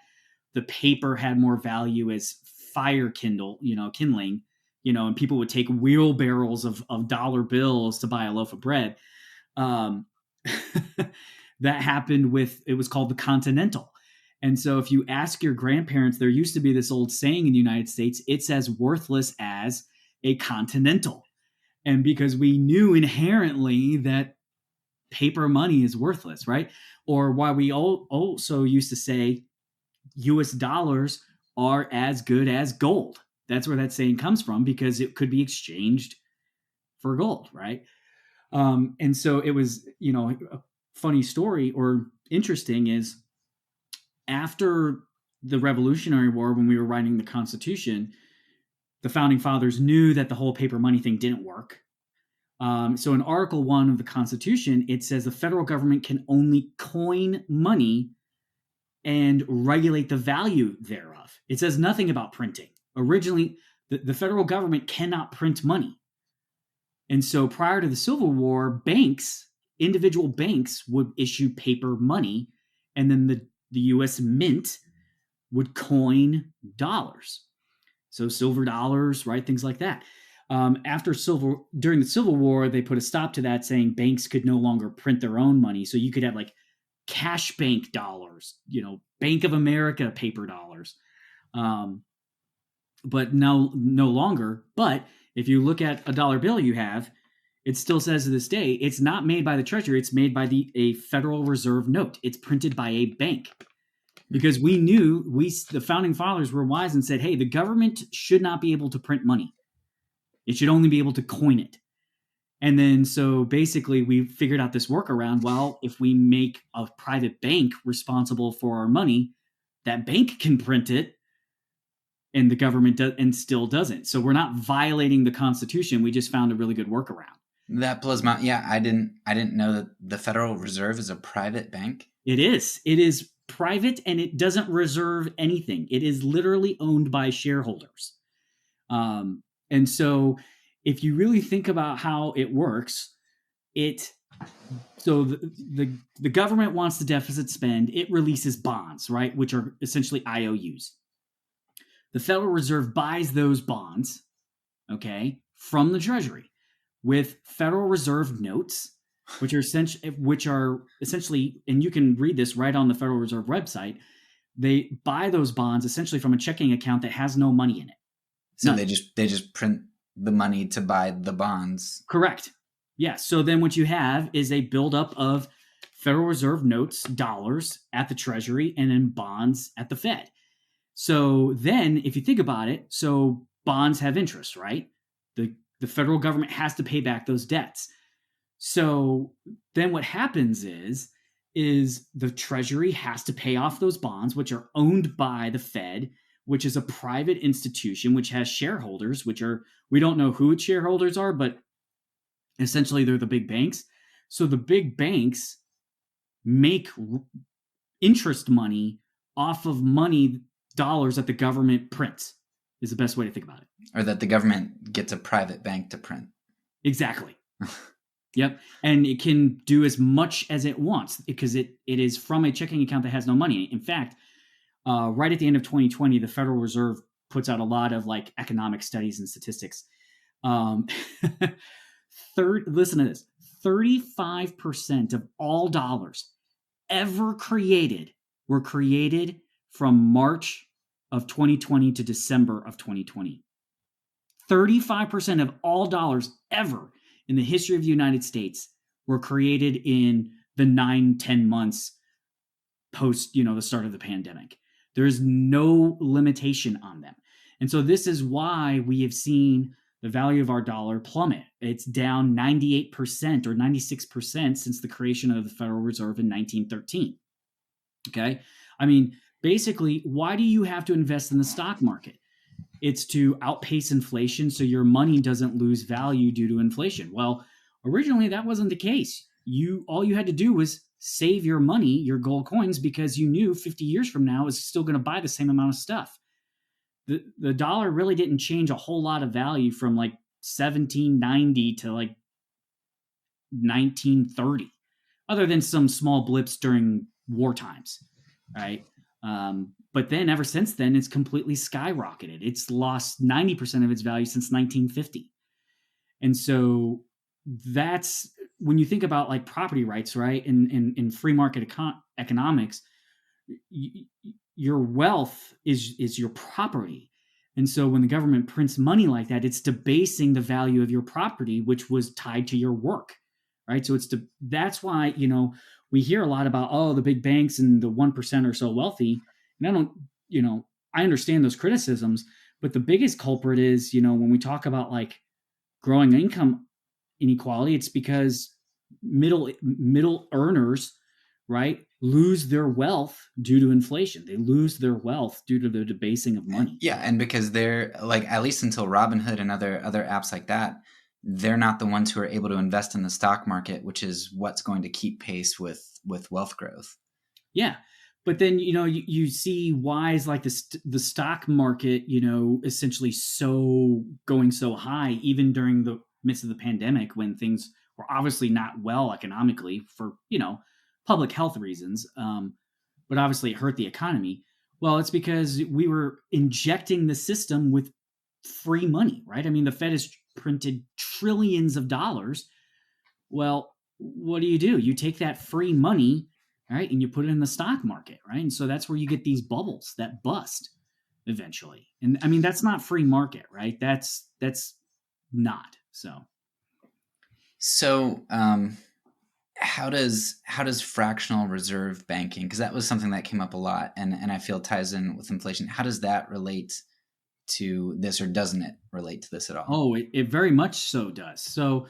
the paper had more value as kindling, and people would take wheelbarrows of dollar bills to buy a loaf of bread. That happened it was called the Continental. And so if you ask your grandparents, there used to be this old saying in the United States, it's as worthless as a Continental. And because we knew inherently that paper money is worthless, right? Or why we also used to say US dollars are as good as gold. That's where that saying comes from, because it could be exchanged for gold, right? And so it was, a funny story or interesting is, after the Revolutionary War, when we were writing the Constitution, the founding fathers knew that the whole paper money thing didn't work. So in Article 1 of the Constitution, it says the federal government can only coin money and regulate the value thereof. It says nothing about printing. Originally, the federal government cannot print money. And so prior to the Civil War, individual banks would issue paper money, and then the U.S. Mint would coin dollars. So silver dollars, right? Things like that. During the Civil War, they put a stop to that, saying banks could no longer print their own money. So you could have like cash bank dollars, Bank of America paper dollars. But no longer. But if you look at a dollar bill you have, it still says to this day, it's not made by the Treasury. It's made by a Federal Reserve note. It's printed by a bank. Because we knew, the founding fathers were wise and said, hey, the government should not be able to print money. It should only be able to coin it. And then so basically we figured out this workaround. Well, if we make a private bank responsible for our money, that bank can print it, and the government still doesn't. So we're not violating the Constitution. We just found a really good workaround. That blows my, yeah, I didn't know that the Federal Reserve is a private bank. It is private, and it doesn't reserve anything. It is literally owned by shareholders. And so if you really think about how it works, so the government wants to deficit spend, it releases bonds, right? Which are essentially IOUs. The Federal Reserve buys those bonds, okay, from the Treasury with Federal Reserve notes, which are essentially, and you can read this right on the Federal Reserve website. They buy those bonds essentially from a checking account that has no money in it. So they just print the money to buy the bonds. Correct. Yeah. So then what you have is a buildup of Federal Reserve notes, dollars at the Treasury, and then bonds at the Fed. So then if you think about it, so bonds have interest, right? The federal government has to pay back those debts. So then what happens is the Treasury has to pay off those bonds, which are owned by the Fed, which is a private institution, which has shareholders, we don't know who its shareholders are, but essentially they're the big banks. So the big banks make interest money off of dollars that the government prints, is the best way to think about it. Or that the government gets a private bank to print. Exactly. Yep. And it can do as much as it wants because it is from a checking account that has no money. In fact, right at the end of 2020, the Federal Reserve puts out a lot of like economic studies and statistics. Listen to this. 35% of all dollars ever created were created from March of 2020 to December of 2020. 35% of all dollars ever in the history of the United States were created in the 9-10 months post, the start of the pandemic. There is no limitation on them. And so this is why we have seen the value of our dollar plummet. It's down 98% or 96% since the creation of the Federal Reserve in 1913. Okay? I mean, basically, why do you have to invest in the stock market? It's to outpace inflation so your money doesn't lose value due to inflation. Well, originally that wasn't the case. All you had to do was save your money, your gold coins, because you knew 50 years from now is still going to buy the same amount of stuff. The dollar really didn't change a whole lot of value from like 1790 to like 1930, other than some small blips during war times, right? But then ever since then, it's completely skyrocketed. It's lost 90% of its value since 1950. And so that's when you think about like property rights, right? In free market economics, your wealth is your property. And so when the government prints money like that, it's debasing the value of your property, which was tied to your work, right? So that's why, we hear a lot about, the big banks and the 1% or so wealthy. And I understand those criticisms, but the biggest culprit is, when we talk about like growing income inequality, it's because middle earners, right, lose their wealth due to inflation. They lose their wealth due to the debasing of money. Yeah, and because they're like, at least until Robinhood and other apps like that, they're not the ones who are able to invest in the stock market, which is what's going to keep pace with wealth growth. Yeah. But then, you see why is like the stock market, essentially going so high, even during the midst of the pandemic when things were obviously not well economically for, public health reasons. But obviously it hurt the economy. Well, it's because we were injecting the system with free money, right? I mean, the Fed has printed trillions of dollars. Well, what do? You take that free money, right, and you put it in the stock market, right? And so that's where you get these bubbles that bust eventually. And I mean, that's not free market, right? That's not. So how does fractional reserve banking, because that was something that came up a lot and I feel ties in with inflation, how does that relate to this, or doesn't it relate to this at all? Oh, it very much so does. So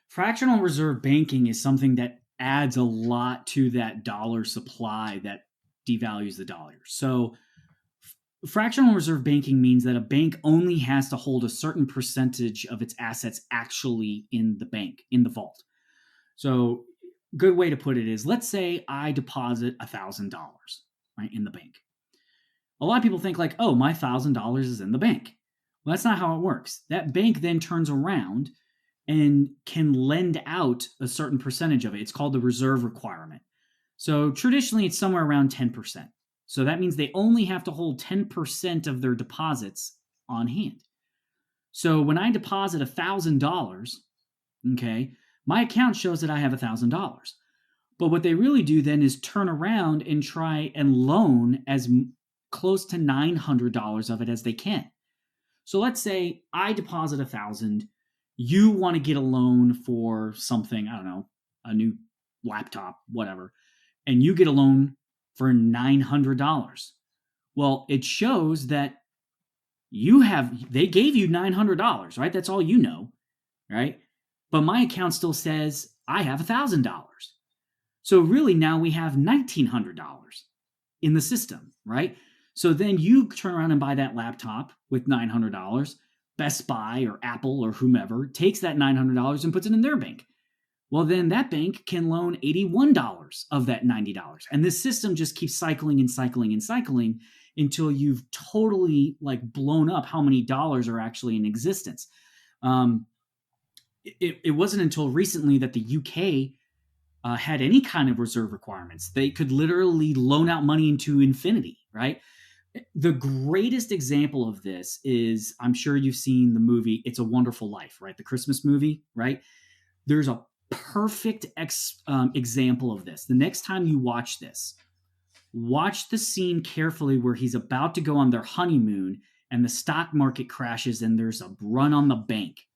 fractional reserve banking is something that adds a lot to that dollar supply that devalues the dollar. So fractional reserve banking means that a bank only has to hold a certain percentage of its assets actually in the bank, in the vault. So good way to put it is, let's say I deposit $1,000, right, in the bank. A lot of people think like, oh, my $1,000 is in the bank. Well, that's not how it works. That bank then turns around and can lend out a certain percentage of it. It's called the reserve requirement. So traditionally, it's somewhere around 10%. So that means they only have to hold 10% of their deposits on hand. So when I deposit $1,000, okay, my account shows that I have $1,000. But what they really do then is turn around and try and loan as close to $900 of it as they can. So let's say I deposit $1,000. You want to get a loan for something, I don't know, a new laptop, whatever, and you get a loan for $900. Well, it shows that they gave you $900, right? That's all you know, right? But my account still says I have $1,000. So really now we have $1,900 in the system, right? So then you turn around and buy that laptop with $900. Best Buy or Apple or whomever takes that $900 and puts it in their bank. Well, then that bank can loan $81 of that $90. And this system just keeps cycling and cycling and cycling until you've totally like blown up how many dollars are actually in existence. It wasn't until recently that the UK had any kind of reserve requirements. They could literally loan out money into infinity, right? The greatest example of this is, I'm sure you've seen the movie It's a Wonderful Life, right? The Christmas movie, right? There's a perfect example of this. The next time you watch this, watch the scene carefully where he's about to go on their honeymoon and the stock market crashes and there's a run on the bank,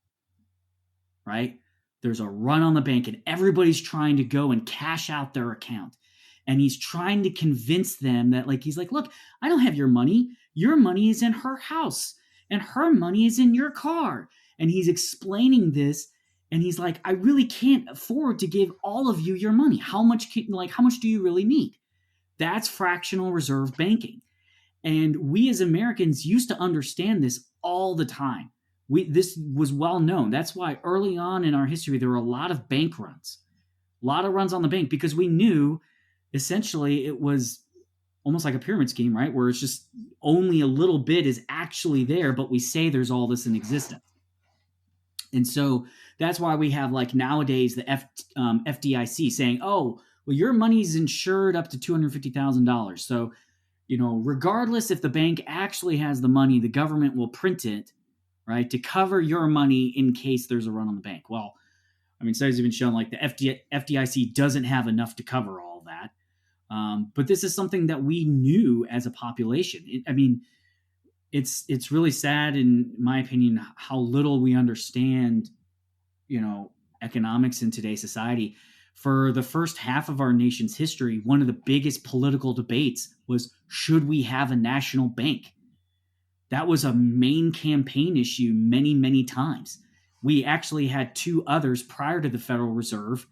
right? There's a run on the bank and everybody's trying to go and cash out their account. And he's trying to convince them that, like, he's like, look, I don't have your money. Your money is in her house and her money is in your car. And he's explaining this. And he's like, I really can't afford to give all of you your money. How much do you really need? That's fractional reserve banking. And we as Americans used to understand this all the time. This was well known. That's why early on in our history, there were a lot of bank runs, a lot of runs on the bank, because we knew essentially it was almost like a pyramid scheme, right? Where it's just only a little bit is actually there, but we say there's all this in existence. And so that's why we have, like, nowadays the FDIC saying, oh, well, your money's insured up to $250,000. So, regardless if the bank actually has the money, the government will print it, right, to cover your money in case there's a run on the bank. Well, I mean, studies have been shown, like, the FDIC doesn't have enough to cover all that. But this is something that we knew as a population. It's really sad, in my opinion, how little we understand, economics in today's society. For the first half of our nation's history, one of the biggest political debates was, should we have a national bank? That was a main campaign issue many, many times. We actually had two others prior to the Federal Reserve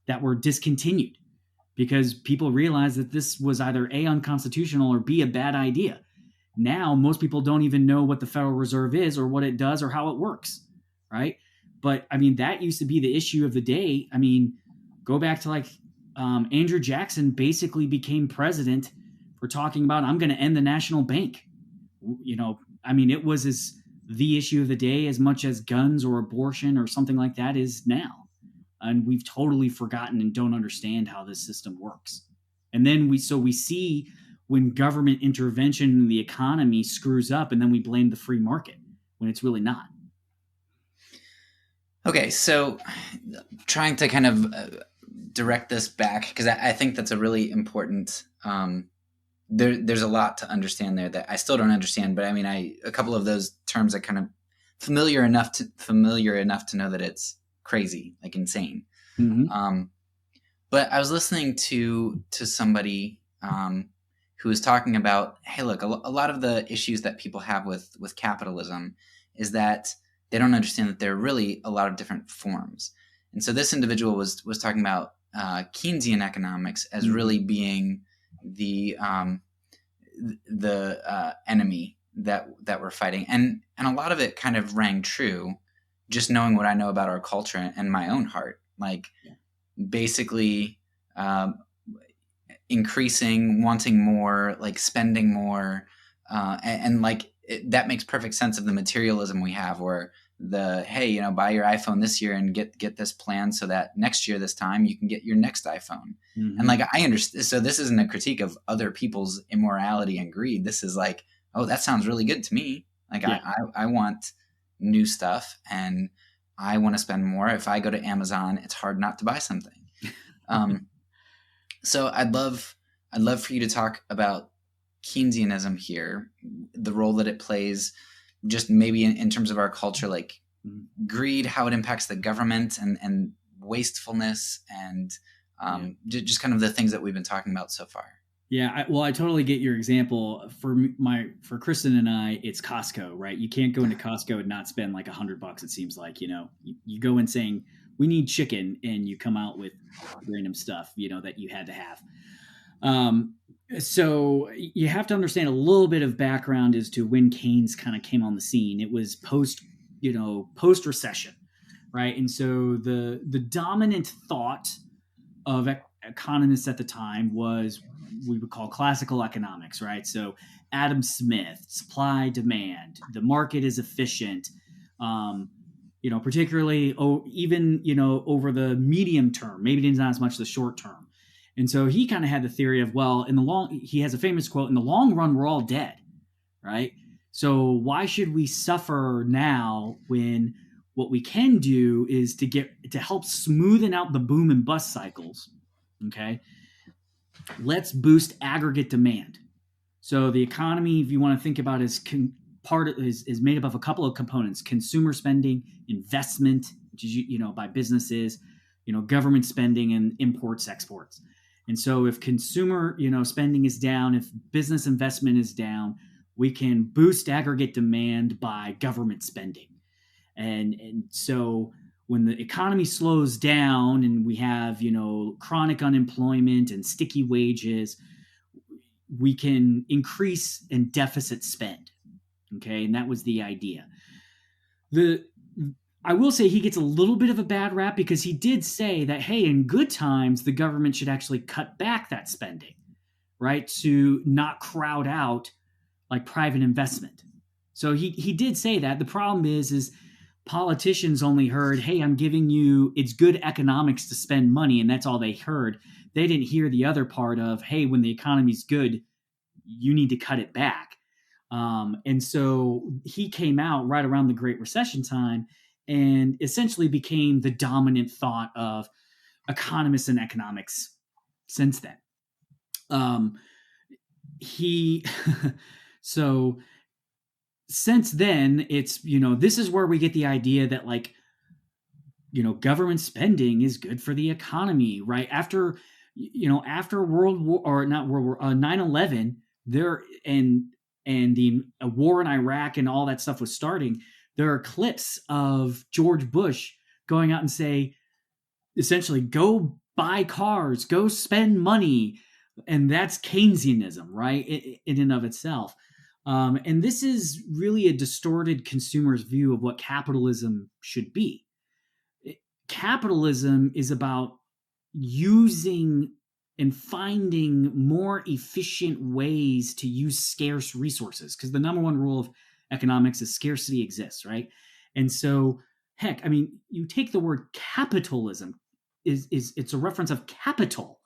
that were discontinued because people realized that this was either A, unconstitutional, or B, a bad idea. Now, most people don't even know what the Federal Reserve is or what it does or how it works, right? But, that used to be the issue of the day. Go back to, Andrew Jackson basically became president for talking about, I'm going to end the national bank. It was the issue of the day as much as guns or abortion or something like that is now. And we've totally forgotten and don't understand how this system works. And then we see when government intervention in the economy screws up, and then we blame the free market when it's really not. Okay, so trying to kind of direct this back, because I think that's a really important there's a lot to understand there that I still don't understand, but a couple of those terms are kind of familiar enough to know that it's crazy, like insane. Mm-hmm. But I was listening to somebody who was talking about, hey, look, a lot of the issues that people have with capitalism is that they don't understand that there are really a lot of different forms. And so this individual was talking about Keynesian economics as really being the enemy that we're fighting, and a lot of it kind of rang true, just knowing what I know about our culture and my own heart. Basically, increasing, wanting more, spending more, and that makes perfect sense of the materialism we have, where hey, buy your iPhone this year and get this plan so that next year this time you can get your next iPhone. Mm-hmm. And I understand. So this isn't a critique of other people's immorality and greed. This is oh, that sounds really good to me. I want new stuff and I want to spend more. If I go to Amazon, it's hard not to buy something. So I'd love for you to talk about Keynesianism here, the role that it plays, just maybe in terms of our culture, greed, how it impacts the government, and wastefulness, and just kind of the things that we've been talking about so far. Yeah, I totally get your example. For Kristen and I, it's Costco, right? You can't go into Costco and not spend $100. It seems like, you go in saying we need chicken, and you come out with random stuff, that you had to have. So you have to understand a little bit of background as to when Keynes kind of came on the scene. It was post recession, right? And so the dominant thought of economists at the time was we would call classical economics, right? So Adam Smith, supply, demand, the market is efficient, particularly over the medium term, maybe not as much the short term. And so he kind of had the theory of, well, he has a famous quote, in the long run, we're all dead, right? So why should we suffer now when what we can do is to help smoothen out the boom and bust cycles, okay? Let's boost aggregate demand. So the economy, if you want to think about, is is made up of a couple of components: consumer spending, investment, which is by businesses, government spending, and imports, exports. And so if consumer spending is down, if business investment is down, we can boost aggregate demand by government spending. And so when the economy slows down and we have chronic unemployment and sticky wages, we can increase and deficit spend. Okay, and that was the idea. I will say he gets a little bit of a bad rap because he did say that, hey, in good times, the government should actually cut back that spending, right, to not crowd out like private investment. So he did say that. The problem is politicians only heard, hey, I'm giving you, it's good economics to spend money, and that's all they heard. They didn't hear the other part of, hey, when the economy's good, you need to cut it back. And so he came out right around the Great Recession time and essentially became the dominant thought of economists and economics since then. So since then, it's, this is where we get the idea that government spending is good for the economy, right? After World War, or not World War, 9/11, there and the war in Iraq and all that stuff was starting. There are clips of George Bush going out and say, essentially, go buy cars, go spend money. And that's Keynesianism, right? In and of itself. And this is really a distorted consumer's view of what capitalism should be. Capitalism is about using and finding more efficient ways to use scarce resources, because the number one rule of economics is scarcity exists, right? And so, heck, I mean, you take the word capitalism, it's a reference of capital,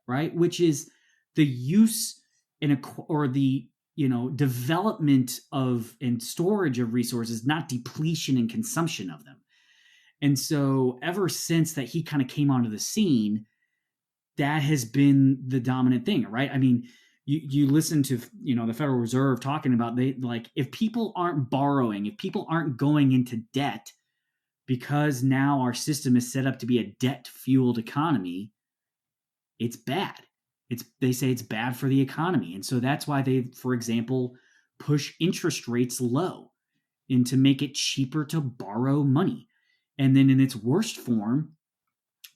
right? Which is the use or the development of and storage of resources, not depletion and consumption of them. And so ever since that he kind of came onto the scene, that has been the dominant thing, right? I mean, you listen to the Federal Reserve talking about, if people aren't borrowing, if people aren't going into debt, because now our system is set up to be a debt-fueled economy, it's bad. They say it's bad for the economy. And so that's why they, for example, push interest rates low and to make it cheaper to borrow money. And then in its worst form,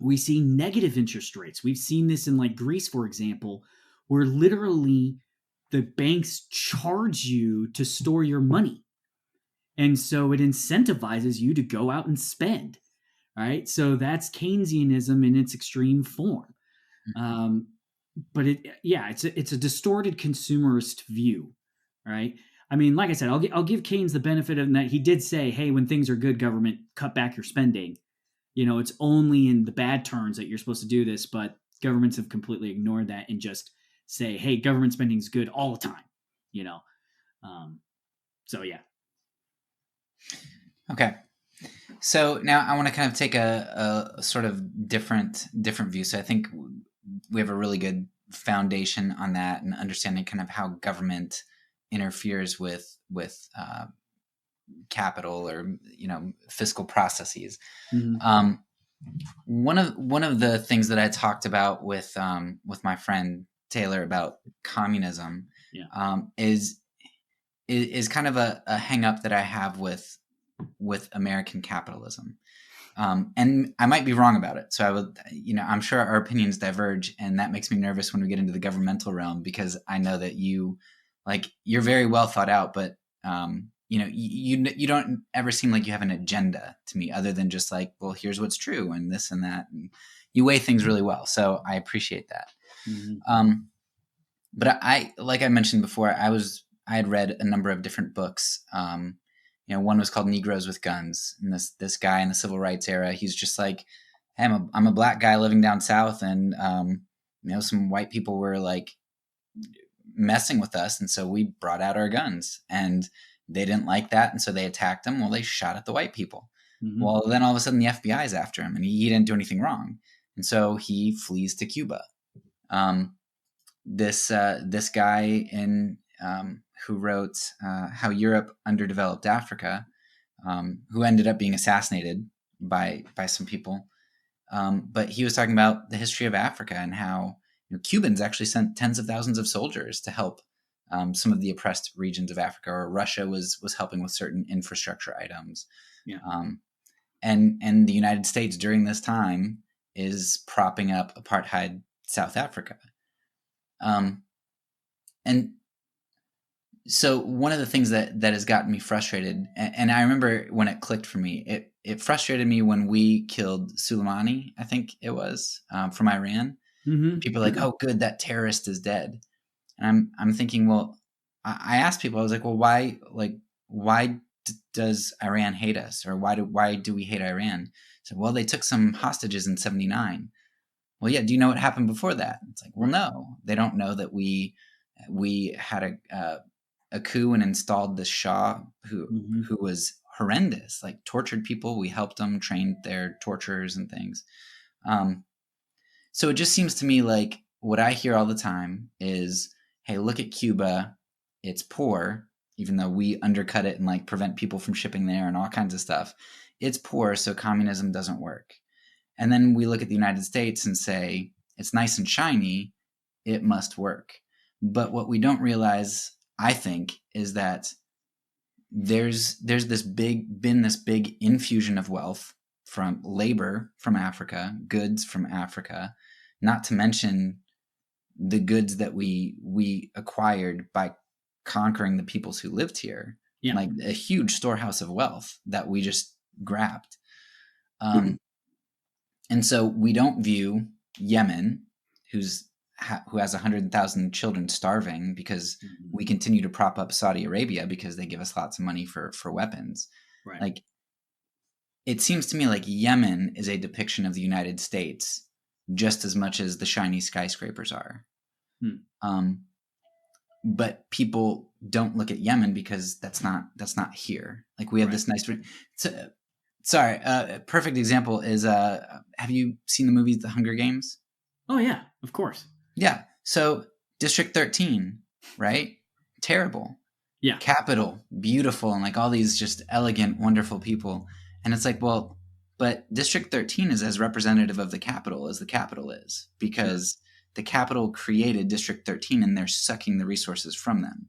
we see negative interest rates. We've seen this in Greece, for example, where literally the banks charge you to store your money. And so it incentivizes you to go out and spend, right? So that's Keynesianism in its extreme form. But it's a distorted consumerist view, right? I mean, like I said, I'll give Keynes the benefit of that. He did say, hey, when things are good, government, cut back your spending. It's only in the bad turns that you're supposed to do this, but governments have completely ignored that and just say, hey, government spending is good all the time, so yeah. Okay. So now I want to kind of take a sort of different view. So I think we have a really good foundation on that and understanding kind of how government interferes with capital or fiscal processes. Mm-hmm. One of the things that I talked about with my friend Taylor about communism, is kind of a hang up that I have with American capitalism. And I might be wrong about it. So I would, I'm sure our opinions diverge, and that makes me nervous when we get into the governmental realm, because I know that you're very well thought out, but you don't ever seem like you have an agenda to me other than just well, here's what's true and this and that. And you weigh things really well. So I appreciate that. Mm-hmm. But like I mentioned before, I had read a number of different books. One was called Negroes with Guns. And this guy in the civil rights era, he's just like, hey, I'm a black guy living down south, and some white people were messing with us, and so we brought out our guns, and they didn't like that, and so they attacked him. Well, they shot at the white people. Mm-hmm. Well, then all of a sudden the FBI is after him, and he didn't do anything wrong, and so he flees to Cuba. This guy in who wrote How Europe Underdeveloped Africa, who ended up being assassinated by some people. But he was talking about the history of Africa and how Cubans actually sent tens of thousands of soldiers to help some of the oppressed regions of Africa, or Russia was helping with certain infrastructure items. Yeah. And the United States during this time is propping up apartheid South Africa. And so one of the things that has gotten me frustrated, and I remember when it clicked for me, it frustrated me when we killed Soleimani, I think it was, from Iran. Mm-hmm. People are like, oh, good, that terrorist is dead. And I'm thinking, well, I asked people, I was like, well, why does Iran hate us? Or why do we hate Iran? So, well, they took some hostages in 1979. Well, yeah, do you know what happened before that? It's like, well, no, they don't know that we had a coup and installed this Shah who was horrendous, like tortured people. We helped them, trained their torturers and things. So it just seems to me like what I hear all the time is, hey, look at Cuba. It's poor, even though we undercut it and like prevent people from shipping there and all kinds of stuff. It's poor, so communism doesn't work. And then we look at the United States and say, it's nice and shiny, it must work. But what we don't realize, I think, is that there's this big infusion of wealth from labor from Africa, goods from Africa, not to mention the goods that we acquired by conquering the peoples who lived here. Yeah. Like a huge storehouse of wealth that we just grabbed. And so we don't view Yemen, who has 100,000 children starving because we continue to prop up Saudi Arabia because they give us lots of money for weapons. Right. Like, it seems to me like Yemen is a depiction of the United States just as much as the shiny skyscrapers are. But people don't look at Yemen because that's not here. Like, we have this nice. A perfect example is have you seen the movies The Hunger Games? Oh yeah, of course. Yeah. So District 13, right? Terrible. Yeah. Capital, beautiful, and like all these just elegant, wonderful people. And it's like, well, but District 13 is as representative of the capital as the capital is, because the capital created District 13 and they're sucking the resources from them.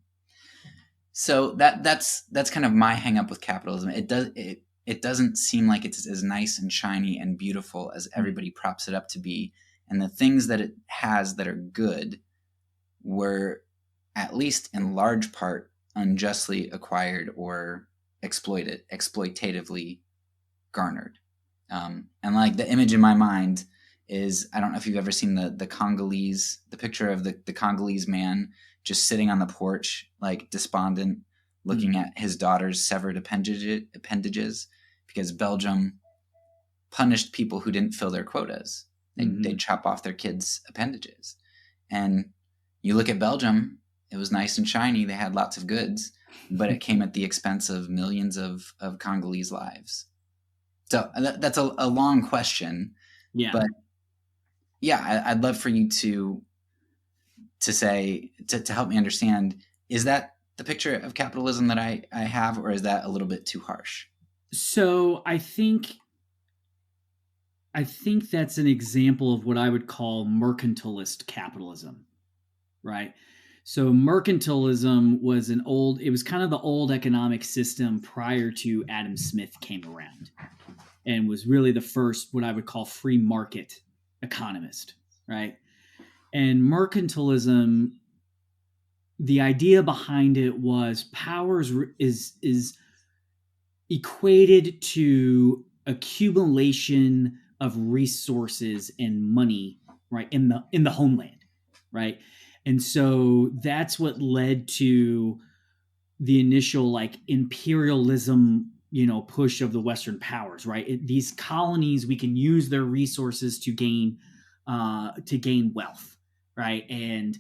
So that's kind of my hang up with capitalism. It doesn't seem like it's as nice and shiny and beautiful as everybody props it up to be. And the things that it has that are good were, at least in large part, unjustly acquired or exploitatively garnered. And like the image in my mind is, I don't know if you've ever seen the Congolese, the picture of the Congolese man just sitting on the porch, like despondent, looking at his daughter's severed appendages because Belgium punished people who didn't fill their quotas. They'd chop off their kids' appendages. And you look at Belgium, it was nice and shiny. They had lots of goods, but it came at the expense of millions of Congolese lives. So that's a long question. Yeah. But yeah, I'd love for you to say, to help me understand, is that the picture of capitalism that I have, or is that a little bit too harsh? So I think that's an example of what I would call mercantilist capitalism, right? So mercantilism was it was kind of the old economic system prior to Adam Smith came around, and was really the first, what I would call, free market economist, right? And mercantilism, the idea behind it was power is equated to accumulation of resources and money, right, in the homeland, right? And so that's what led to the initial like imperialism, push of the Western powers, right? These colonies, we can use their resources to gain wealth, right? And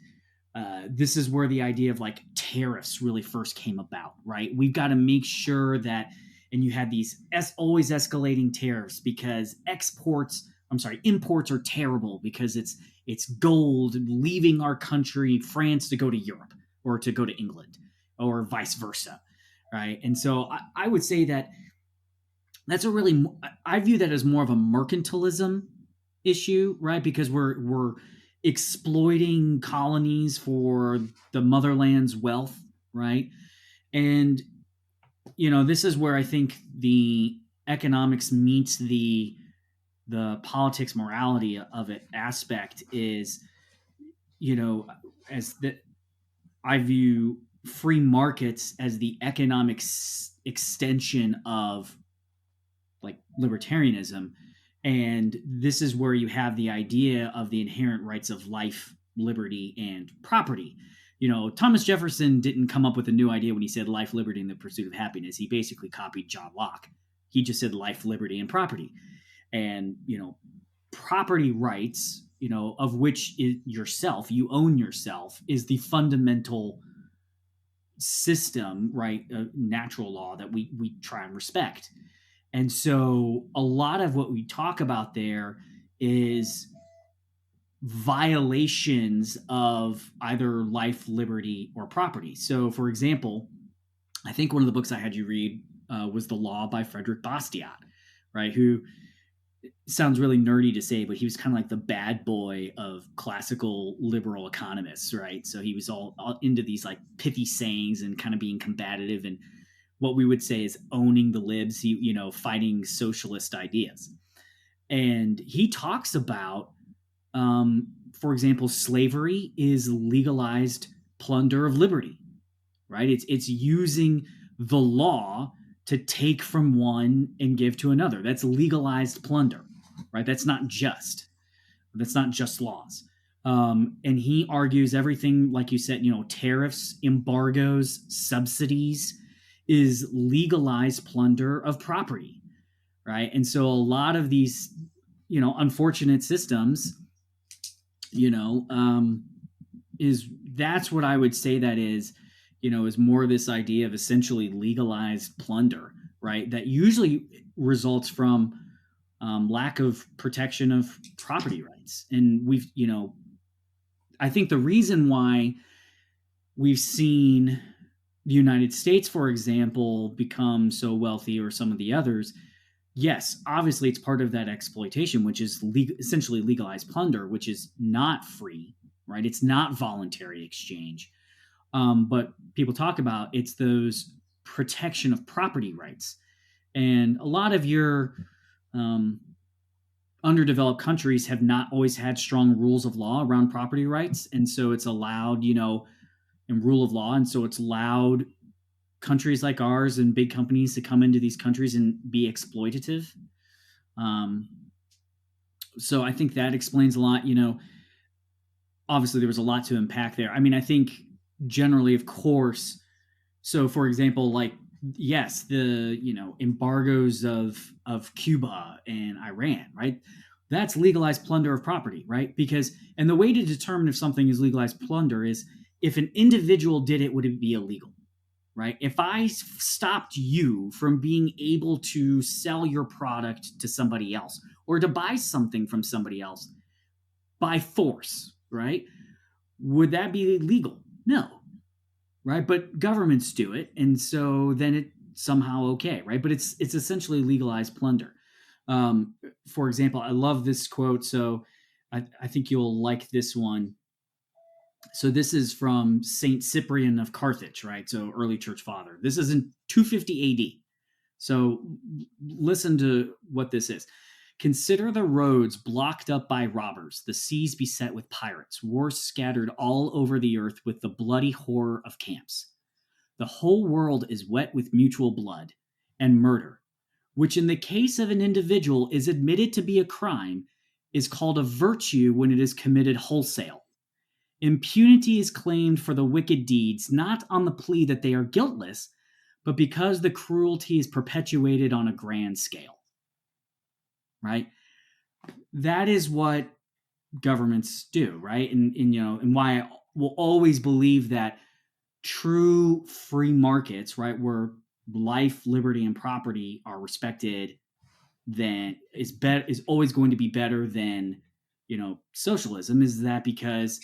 this is where the idea of like tariffs really first came about, right? We've got to make sure that, and you had these always escalating tariffs because imports are terrible because it's gold leaving our country, France, to go to Europe or to go to England. or vice versa, right? And so I would say that that's a really, I view that as more of a mercantilism issue, right? Because we're exploiting colonies for the motherland's wealth, right? And this is where I think the economics meets the politics morality of it aspect is, as the I view free markets as the economic extension of like libertarianism. And this is where you have the idea of the inherent rights of life, liberty, and property. Thomas Jefferson didn't come up with a new idea when he said life, liberty, and the pursuit of happiness. He basically copied John Locke. He just said life, liberty, and property. And, property rights, of which you own yourself, is the fundamental system, right? Natural law that we try and respect. And so a lot of what we talk about there is violations of either life, liberty, or property. So, for example, I think one of the books I had you read was The Law by Frederick Bastiat, right? Who sounds really nerdy to say, but he was kind of like the bad boy of classical liberal economists, right? So he was all into these like pithy sayings and kind of being combative and what we would say is owning the libs, fighting socialist ideas. And he talks about, for example, slavery is legalized plunder of liberty, right? It's using the law to take from one and give to another. That's legalized plunder, right? That's not just laws. And he argues everything, like you said, tariffs, embargoes, subsidies is legalized plunder of property, right? And so a lot of these, unfortunate systems, that's what I would say that is more this idea of essentially legalized plunder, right? That usually results from lack of protection of property rights. And I think the reason why we've seen the United States, for example, become so wealthy, or some of the others, yes, obviously it's part of that exploitation, which is essentially legalized plunder, which is not free, right? It's not voluntary exchange. But people talk about it's those protection of property rights. And a lot of your underdeveloped countries have not always had strong rules of law around property rights. And so it's allowed, and rule of law. And so it's allowed countries like ours and big companies to come into these countries and be exploitative. So I think that explains a lot. Obviously there was a lot to unpack there. I mean, I think generally, of course, so for example, like, yes, the, embargoes of Cuba and Iran, right? That's legalized plunder of property, right? And the way to determine if something is legalized plunder is if an individual did it, would it be illegal, right? If I stopped you from being able to sell your product to somebody else or to buy something from somebody else by force, right? Would that be legal? No, right? But governments do it, and so then it's somehow okay, right? But it's essentially legalized plunder. For example, I love this quote, so I think you'll like this one. So this is from Saint Cyprian of Carthage, right? So early church father. This is in 250 AD. So listen to what this is. Consider the roads blocked up by robbers, the seas beset with pirates, wars scattered all over the earth with the bloody horror of camps. The whole world is wet with mutual blood and murder, which in the case of an individual is admitted to be a crime, is called a virtue when it is committed wholesale. Impunity is claimed for the wicked deeds, not on the plea that they are guiltless, but because the cruelty is perpetuated on a grand scale. Right? That is what governments do, right? And why I will always believe that true free markets, right, where life, liberty, and property are respected, then is always going to be better than socialism. Is that because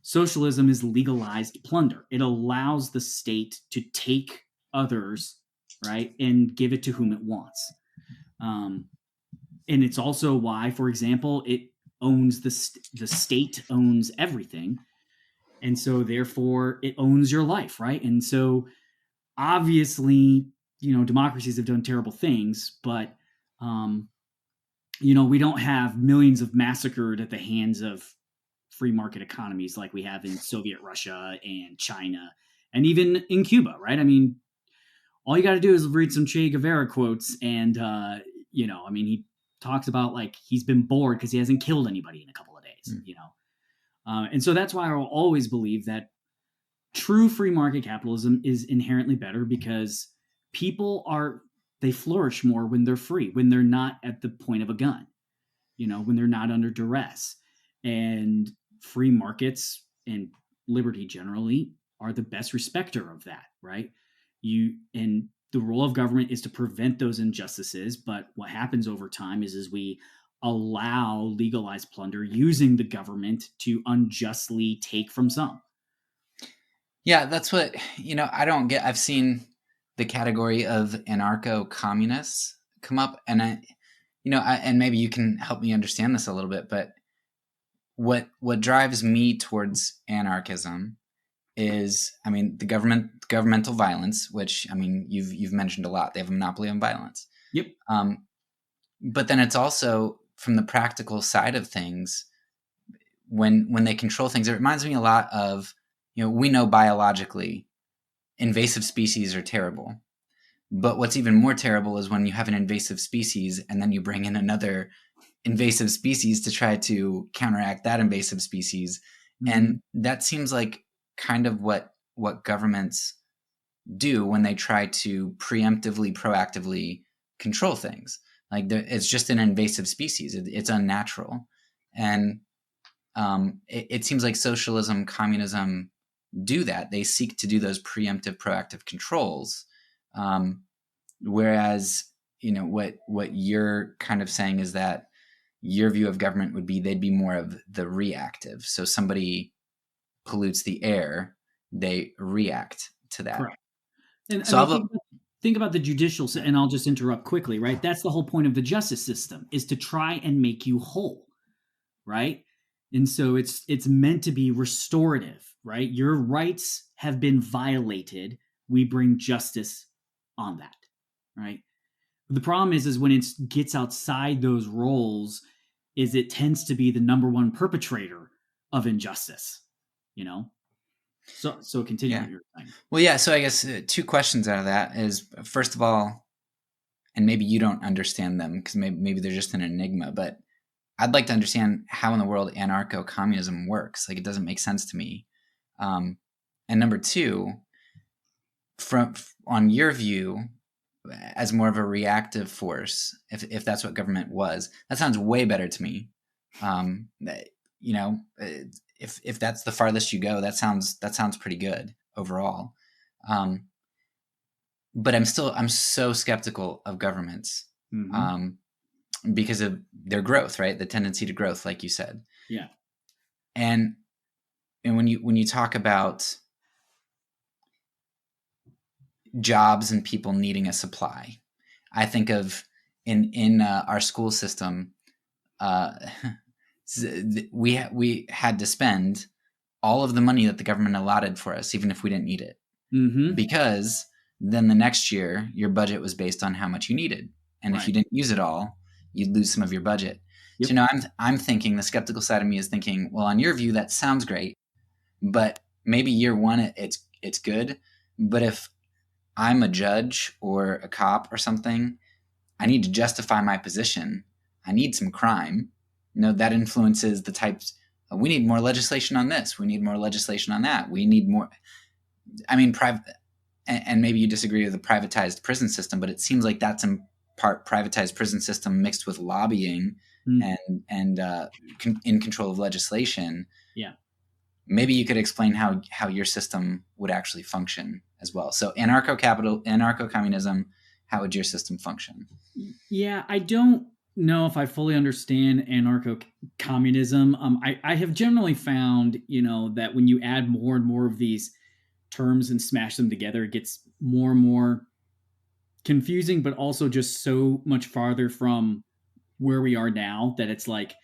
Socialism is legalized plunder. It allows the state to take others, right, and give it to whom it wants. And it's also why, for example, it owns the state owns everything, and so therefore it owns your life, right? And so obviously, democracies have done terrible things, but we don't have millions of massacred at the hands of free market economies like we have in Soviet Russia and China and even in Cuba, right? I mean, all you got to do is read some Che Guevara quotes, and he talks about like he's been bored because he hasn't killed anybody in a couple of days, and so that's why I will always believe that true free market capitalism is inherently better because they flourish more when they're free, when they're not at the point of a gun, when they're not under duress. And free markets and liberty generally are the best respecter of that, right? And the role of government is to prevent those injustices, but what happens over time is we allow legalized plunder using the government to unjustly take from some. Yeah, that's what, I don't get. I've seen the category of anarcho-communists come up, and and maybe you can help me understand this a little bit, but what drives me towards anarchism is, the governmental violence, which, you've mentioned a lot. They have a monopoly on violence. Yep. But then it's also from the practical side of things, when they control things, it reminds me a lot of, we know biologically invasive species are terrible. But what's even more terrible is when you have an invasive species and then you bring in another invasive species to try to counteract that invasive species. Mm-hmm. And that seems like kind of what governments do when they try to preemptively, proactively control things. Like it's just an invasive species. It's unnatural. And it seems like socialism, communism do that. They seek to do those preemptive, proactive controls. Whereas, what you're kind of saying is that your view of government would be they'd be more of the reactive. So somebody pollutes the air, they react to that. Correct. And so think about the judicial, and I'll just interrupt quickly, right? That's the whole point of the justice system, is to try and make you whole, right? And so it's meant to be restorative, right? Your rights have been violated. We bring justice on that, right? The problem is when it gets outside those roles, is it tends to be the number one perpetrator of injustice, So continue what you're saying. Well, yeah. So I guess two questions out of that is, first of all, and maybe you don't understand them because maybe they're just an enigma, but I'd like to understand how in the world anarcho-communism works. Like, it doesn't make sense to me. And number two, on your view, as more of a reactive force, if that's what government was, that sounds way better to me. If that's the farthest you go, that sounds pretty good overall. But I'm so skeptical of governments. Mm-hmm. Because of their growth, right? The tendency to growth, like you said. Yeah. And when you talk about jobs and people needing a supply, I think of in our school system, we had to spend all of the money that the government allotted for us, even if we didn't need it, mm-hmm. because then the next year your budget was based on how much you needed, and if you didn't use it all, you'd lose some of your budget. Yep. So, I'm thinking, the skeptical side of me is thinking, well, on your view, that sounds great, but maybe year one, it's good. But if I'm a judge or a cop or something, I need to justify my position. I need some crime. That influences the types. We need more legislation on this. We need more legislation on that. We need more. And maybe you disagree with the privatized prison system, but it seems like that's in part privatized prison system mixed with lobbying and in control of legislation. Yeah. Maybe you could explain how your system would actually function as well. So anarcho-communism, how would your system function? Yeah, I don't know if I fully understand anarcho-communism. I have generally found, that when you add more and more of these terms and smash them together, it gets more and more confusing, but also just so much farther from where we are now that it's like,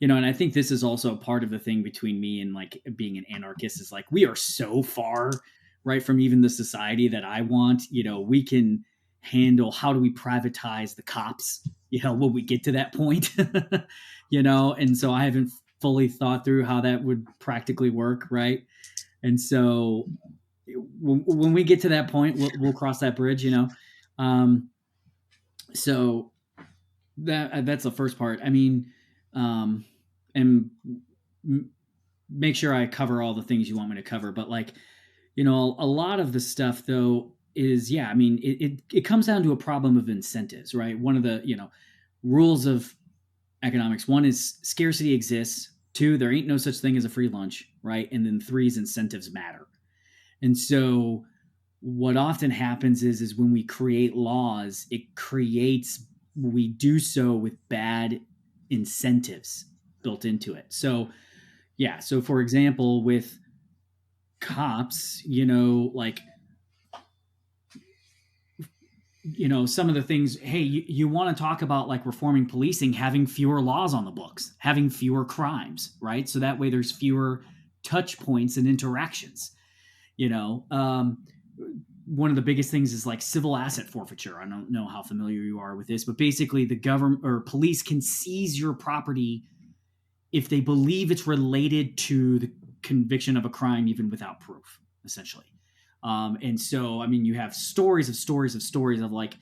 and I think this is also part of the thing between me and like being an anarchist is like we are so far right from even the society that I want. We can handle how do we privatize the cops, when we get to that point, and so I haven't fully thought through how that would practically work, right? And so when we get to that point, we'll cross that bridge. Um, so that's the first part. I mean, and make sure I cover all the things you want me to cover. But like, a lot of the stuff though is, yeah, I mean, it comes down to a problem of incentives, right? One of the, rules of economics. One is scarcity exists. Two, there ain't no such thing as a free lunch, right? And then three is incentives matter. And so what often happens is when we create laws, we do so with bad incentives built into it. So yeah, so for example, with cops, like some of the things, hey, you want to talk about like reforming policing, having fewer laws on the books, having fewer crimes, right? So that way there's fewer touch points and interactions. One of the biggest things is like civil asset forfeiture. I don't know how familiar you are with this, but basically the government or police can seize your property if they believe it's related to the conviction of a crime, even without proof, essentially. And so, I mean, you have stories of like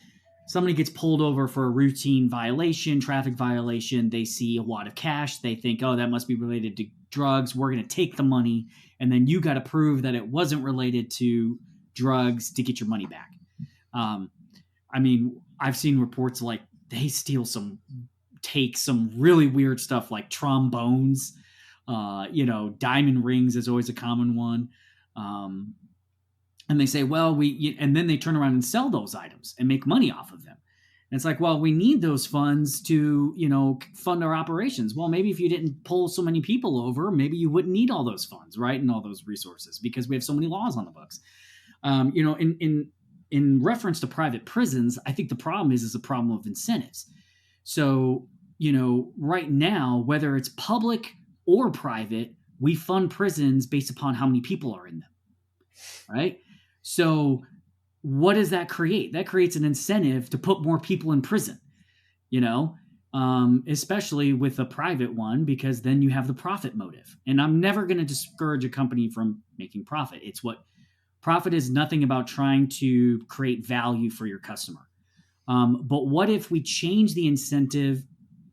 somebody gets pulled over for a routine violation, traffic violation. They see a wad of cash. They think, oh, that must be related to drugs. We're going to take the money. And then you got to prove that it wasn't related to drugs to get your money back. I mean, I've seen reports like they take some really weird stuff like trombones, diamond rings is always a common one. And they say, well, and then they turn around and sell those items and make money off of them. And it's like, well, we need those funds to, fund our operations. Well, maybe if you didn't pull so many people over, maybe you wouldn't need all those funds, right? And all those resources because we have so many laws on the books. In reference to private prisons, I think the problem is a problem of incentives. So, right now, whether it's public or private, we fund prisons based upon how many people are in them, right? So what does that create? That creates an incentive to put more people in prison, especially with a private one, because then you have the profit motive. And I'm never going to discourage a company from making profit. Profit is nothing about trying to create value for your customer. But what if we change the incentive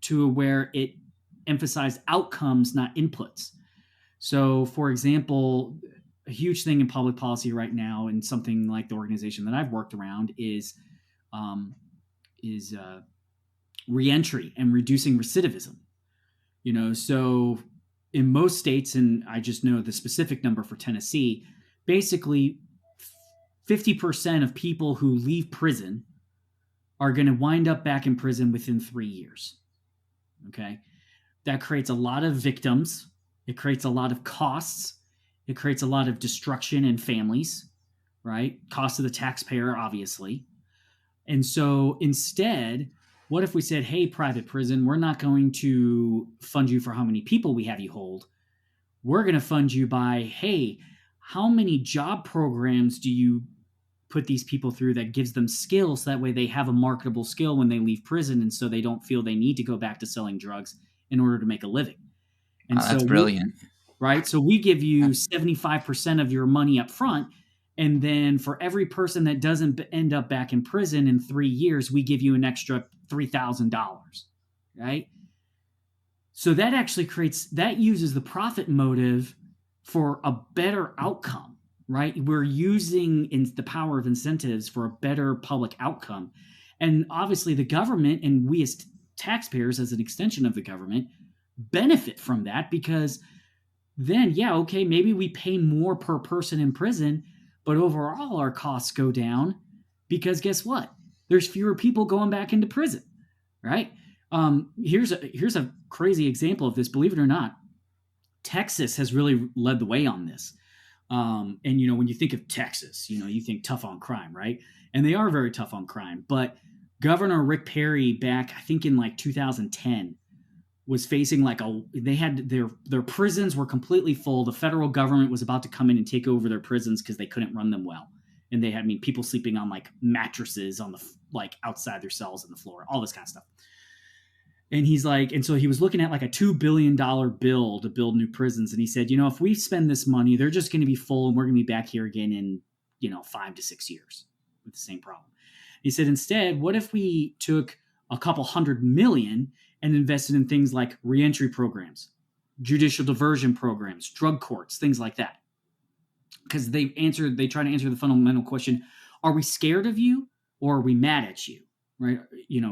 to where it emphasized outcomes, not inputs? So, for example, a huge thing in public policy right now, and something like the organization that I've worked around is reentry and reducing recidivism. So in most states, and I just know the specific number for Tennessee, basically 50% of people who leave prison are going to wind up back in prison within 3 years. Okay. That creates a lot of victims. It creates a lot of costs. It creates a lot of destruction in families, right? Cost of the taxpayer, obviously. And so instead, what if we said, hey, private prison, we're not going to fund you for how many people we have you hold. We're going to fund you by, hey, how many job programs do you put these people through that gives them skills? So that way they have a marketable skill when they leave prison. And so they don't feel they need to go back to selling drugs in order to make a living. And that's brilliant. Right? So we give you 75% of your money up front. And then for every person that doesn't end up back in prison in 3 years, we give you an extra $3,000. Right? So that actually uses the profit motive for a better outcome, right? We're using the power of incentives for a better public outcome. And obviously the government and we as taxpayers, as an extension of the government, benefit from that because then, yeah, okay, maybe we pay more per person in prison, but overall our costs go down because guess what? There's fewer people going back into prison, right? Here's a crazy example of this. Believe it or not, Texas has really led the way on this. And when you think of Texas, you think tough on crime, right? And they are very tough on crime. But Governor Rick Perry, back I think in like 2010, was facing they had their prisons were completely full. The federal government was about to come in and take over their prisons because they couldn't run them well. And they had people sleeping on like mattresses on the outside their cells on the floor, all this kind of stuff. And he's like, and so he was looking at like a $2 billion bill to build new prisons. And he said, if we spend this money, they're just going to be full and we're going to be back here again in, 5 to 6 years with the same problem. He said, instead, what if we took a couple $100 million and invested in things like reentry programs, judicial diversion programs, drug courts, things like that? Because they try to answer the fundamental question, are we scared of you or are we mad at you? Right?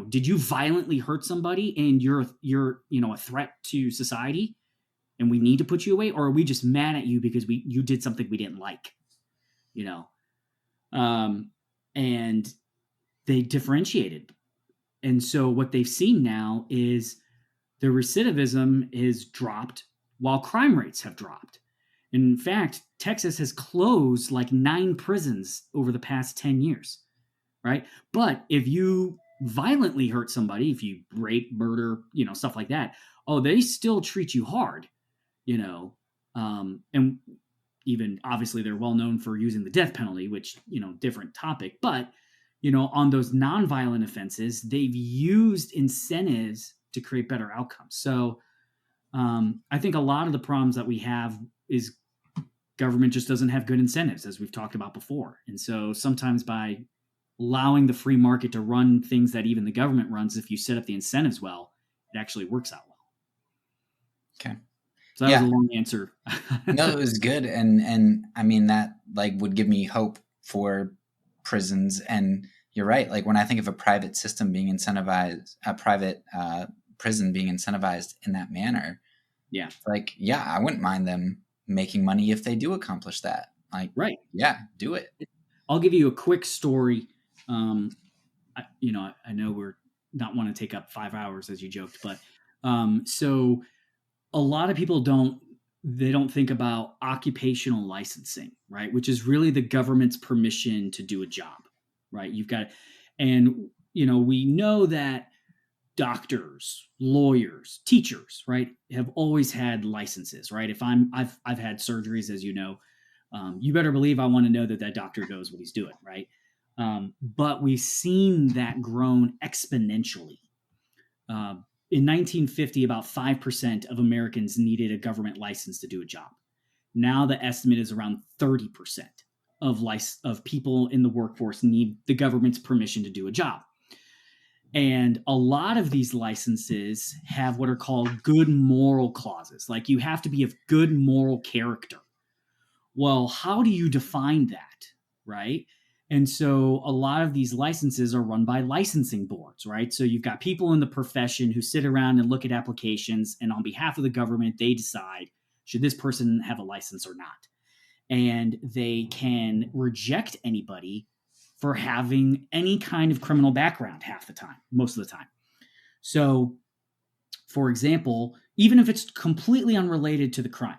Did you violently hurt somebody and you're a threat to society and we need to put you away? Or are we just mad at you because you did something we didn't like? And they differentiated. And so what they've seen now is the recidivism is dropped while crime rates have dropped. In fact, Texas has closed like 9 prisons over the past 10 years. Right. But if you violently hurt somebody, if you rape, murder, stuff like that, they still treat you hard, and even obviously they're well known for using the death penalty, which, different topic. But, on those nonviolent offenses, they've used incentives to create better outcomes. So I think a lot of the problems that we have is government just doesn't have good incentives, as we've talked about before. And so sometimes by allowing the free market to run things that even the government runs, if you set up the incentives well, it actually works out well. Okay. So that was a long answer. No, it was good. And I mean, that would give me hope for prisons. And you're right. Like when I think of a private system being incentivized, a private prison being incentivized in that manner. Yeah. I wouldn't mind them making money if they do accomplish that. Right. Yeah, do it. I'll give you a quick story. I know we're not want to take up 5 hours as you joked, but so a lot of people don't think about occupational licensing, right? Which is really the government's permission to do a job, right? And we know that doctors, lawyers, teachers, right, have always had licenses, right? If I've had surgeries, as you know, you better believe I want to know that doctor knows what he's doing, right? But we've seen that grown exponentially. In 1950, about 5% of Americans needed a government license to do a job. Now the estimate is around 30% of people in the workforce need the government's permission to do a job. And a lot of these licenses have what are called good moral clauses. Like you have to be of good moral character. Well, how do you define that, right? And so a lot of these licenses are run by licensing boards, right? So you've got people in the profession who sit around and look at applications, and on behalf of the government, they decide, should this person have a license or not? And they can reject anybody for having any kind of criminal background most of the time. So, for example, even if it's completely unrelated to the crime.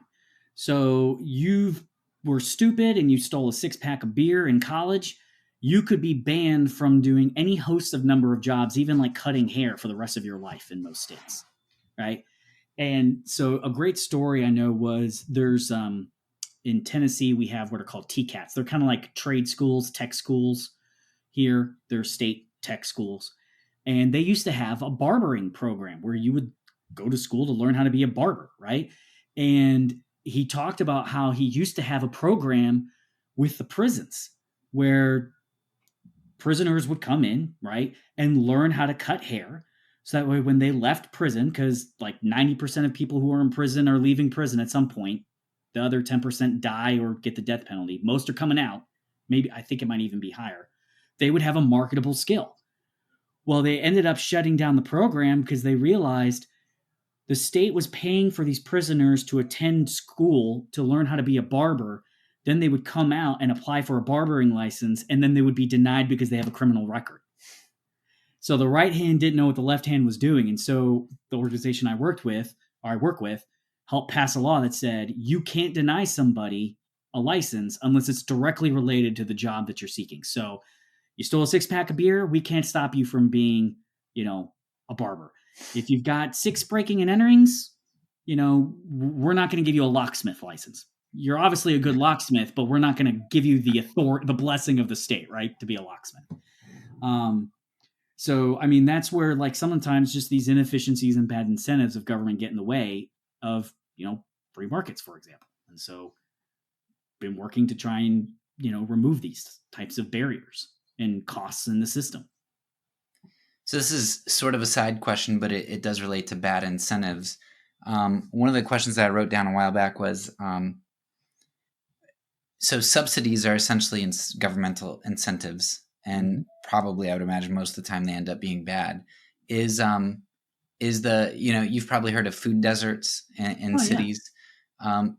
So you were stupid and you stole a 6-pack of beer in college, you could be banned from doing any host of number of jobs, even like cutting hair, for the rest of your life in most states, right? And so a great story I know was there's in Tennessee, we have what are called TCATs. They're kind of like trade schools, tech schools here. They're state tech schools. And they used to have a barbering program where you would go to school to learn how to be a barber, right? And he talked about how he used to have a program with the prisons where prisoners would come in, right, and learn how to cut hair. So that way when they left prison, because like 90% of people who are in prison are leaving prison at some point, the other 10% die or get the death penalty. Most are coming out. Maybe, I think it might even be higher. They would have a marketable skill. Well, they ended up shutting down the program because they realized the state was paying for these prisoners to attend school to learn how to be a barber. Then they would come out and apply for a barbering license, and then they would be denied because they have a criminal record. So the right hand didn't know what the left hand was doing. And so the organization I work with, helped pass a law that said you can't deny somebody a license unless it's directly related to the job that you're seeking. So you stole a 6-pack of beer, we can't stop you from being, a barber. If you've got 6 breaking and enterings, we're not going to give you a locksmith license. You're obviously a good locksmith, but we're not going to give you the blessing of the state, right, to be a locksmith. So, I mean, that's where, like, sometimes just these inefficiencies and bad incentives of government get in the way of, free markets, for example. And so, been working to try and, remove these types of barriers and costs in the system. So this is sort of a side question, but it does relate to bad incentives. One of the questions that I wrote down a while back was, so subsidies are essentially governmental incentives, and probably I would imagine most of the time they end up being bad. Is the, you've probably heard of food deserts in cities. Yeah.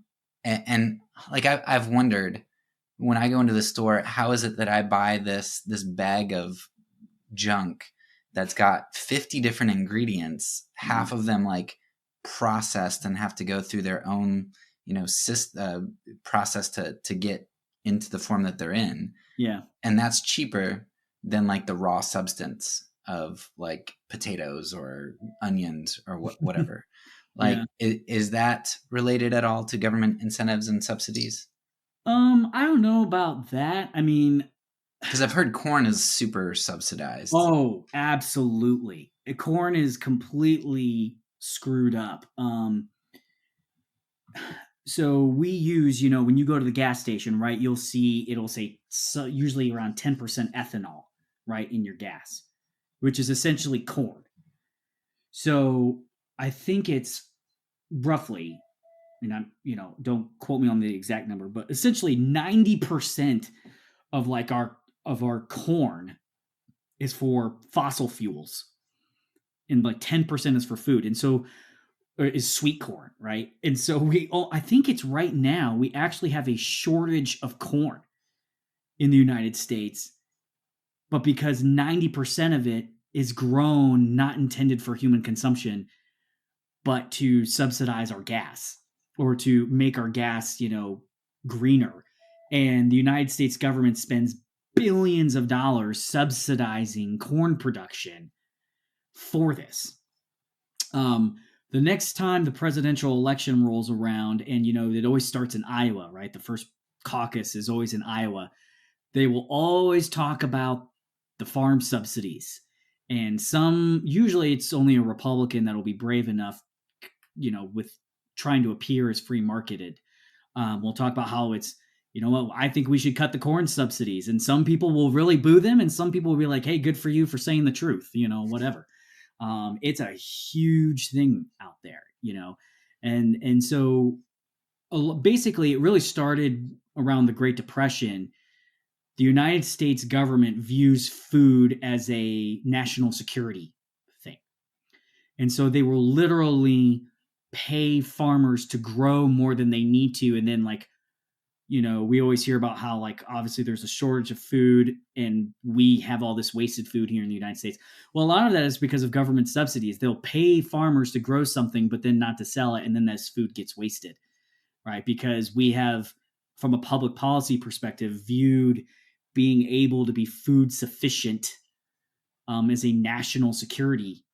And like I've wondered, when I go into the store, how is it that I buy this bag of junk that's got 50 different ingredients, half of them like processed and have to go through their own, process to get into the form that they're in. Yeah. And that's cheaper than like the raw substance of like potatoes or onions or whatever. Like, yeah. Is that related at all to government incentives and subsidies? I don't know about that. I mean, because I've heard corn is super subsidized. Oh, absolutely. Corn is completely screwed up. So we use, when you go to the gas station, right, it'll say usually around 10% ethanol, right, in your gas, which is essentially corn. So I think it's roughly, and I'm, don't quote me on the exact number, but essentially 90% of like our corn is for fossil fuels, and like 10% is for food. And so is sweet corn, right? And so I think it's right now we actually have a shortage of corn in the United States, but because 90% of it is grown, not intended for human consumption, but to subsidize our gas or to make our gas, greener. And the United States government spends billions of dollars subsidizing corn production for this. The next time the presidential election rolls around, and it always starts in Iowa, right? The first caucus is always in Iowa. They will always talk about the farm subsidies, and usually it's only a Republican that will be brave enough, with trying to appear as free marketed. We'll talk about how it's, I think we should cut the corn subsidies, and some people will really boo them, and some people will be like, hey, good for you for saying the truth, whatever. It's a huge thing out there, and so basically it really started around the Great Depression. The United States government views food as a national security thing. And so they will literally pay farmers to grow more than they need to. And then we always hear about how obviously there's a shortage of food and we have all this wasted food here in the United States. Well, a lot of that is because of government subsidies. They'll pay farmers to grow something, but then not to sell it. And then this food gets wasted, right? Because we have, from a public policy perspective, viewed being able to be food sufficient as a national security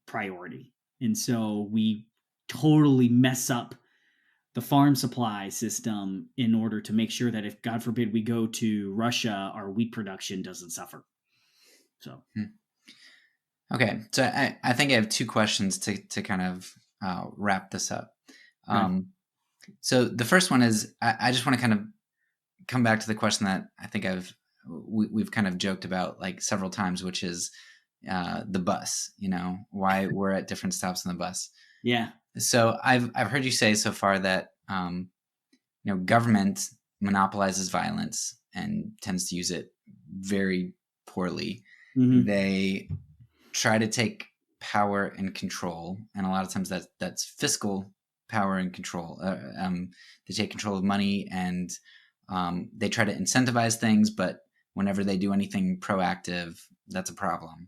priority. And so we totally mess up the farm supply system in order to make sure that if, God forbid, we go to Russia, our wheat production doesn't suffer. So, okay. So I think I have 2 questions to kind of wrap this up. Right. So the first one is, I just want to kind of come back to the question that I think we've kind of joked about like several times, which is the bus, why we're at different stops on the bus. Yeah. So I've heard you say so far that government monopolizes violence and tends to use it very poorly. Mm-hmm. They try to take power and control, and a lot of times that's fiscal power and control. They take control of money, and they try to incentivize things, but whenever they do anything proactive, that's a problem.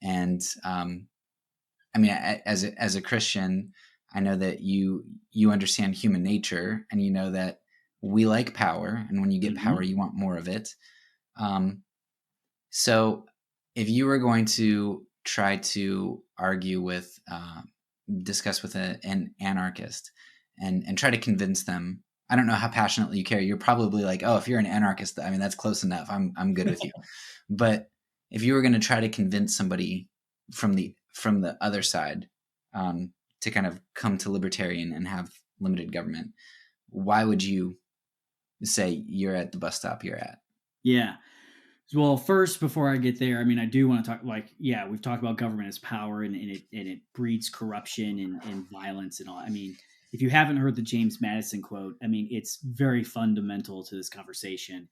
And I mean, as a Christian, I know that you understand human nature, and you know that we like power, and when you get power, you want more of it. So if you were going to try to argue with, discuss with an anarchist and try to convince them, I don't know how passionately you care. You're probably like, oh, if you're an anarchist, I mean, that's close enough. I'm good with you. But if you were going to try to convince somebody from the other side, to kind of come to libertarian and have limited government, why would you say you're at the bus stop you're at? Yeah. Well, first, before I get there, I mean, I do want to talk, like, yeah, we've talked about government as power, and it breeds corruption and violence and all. I mean, if you haven't heard the James Madison quote, I mean, it's very fundamental to this conversation.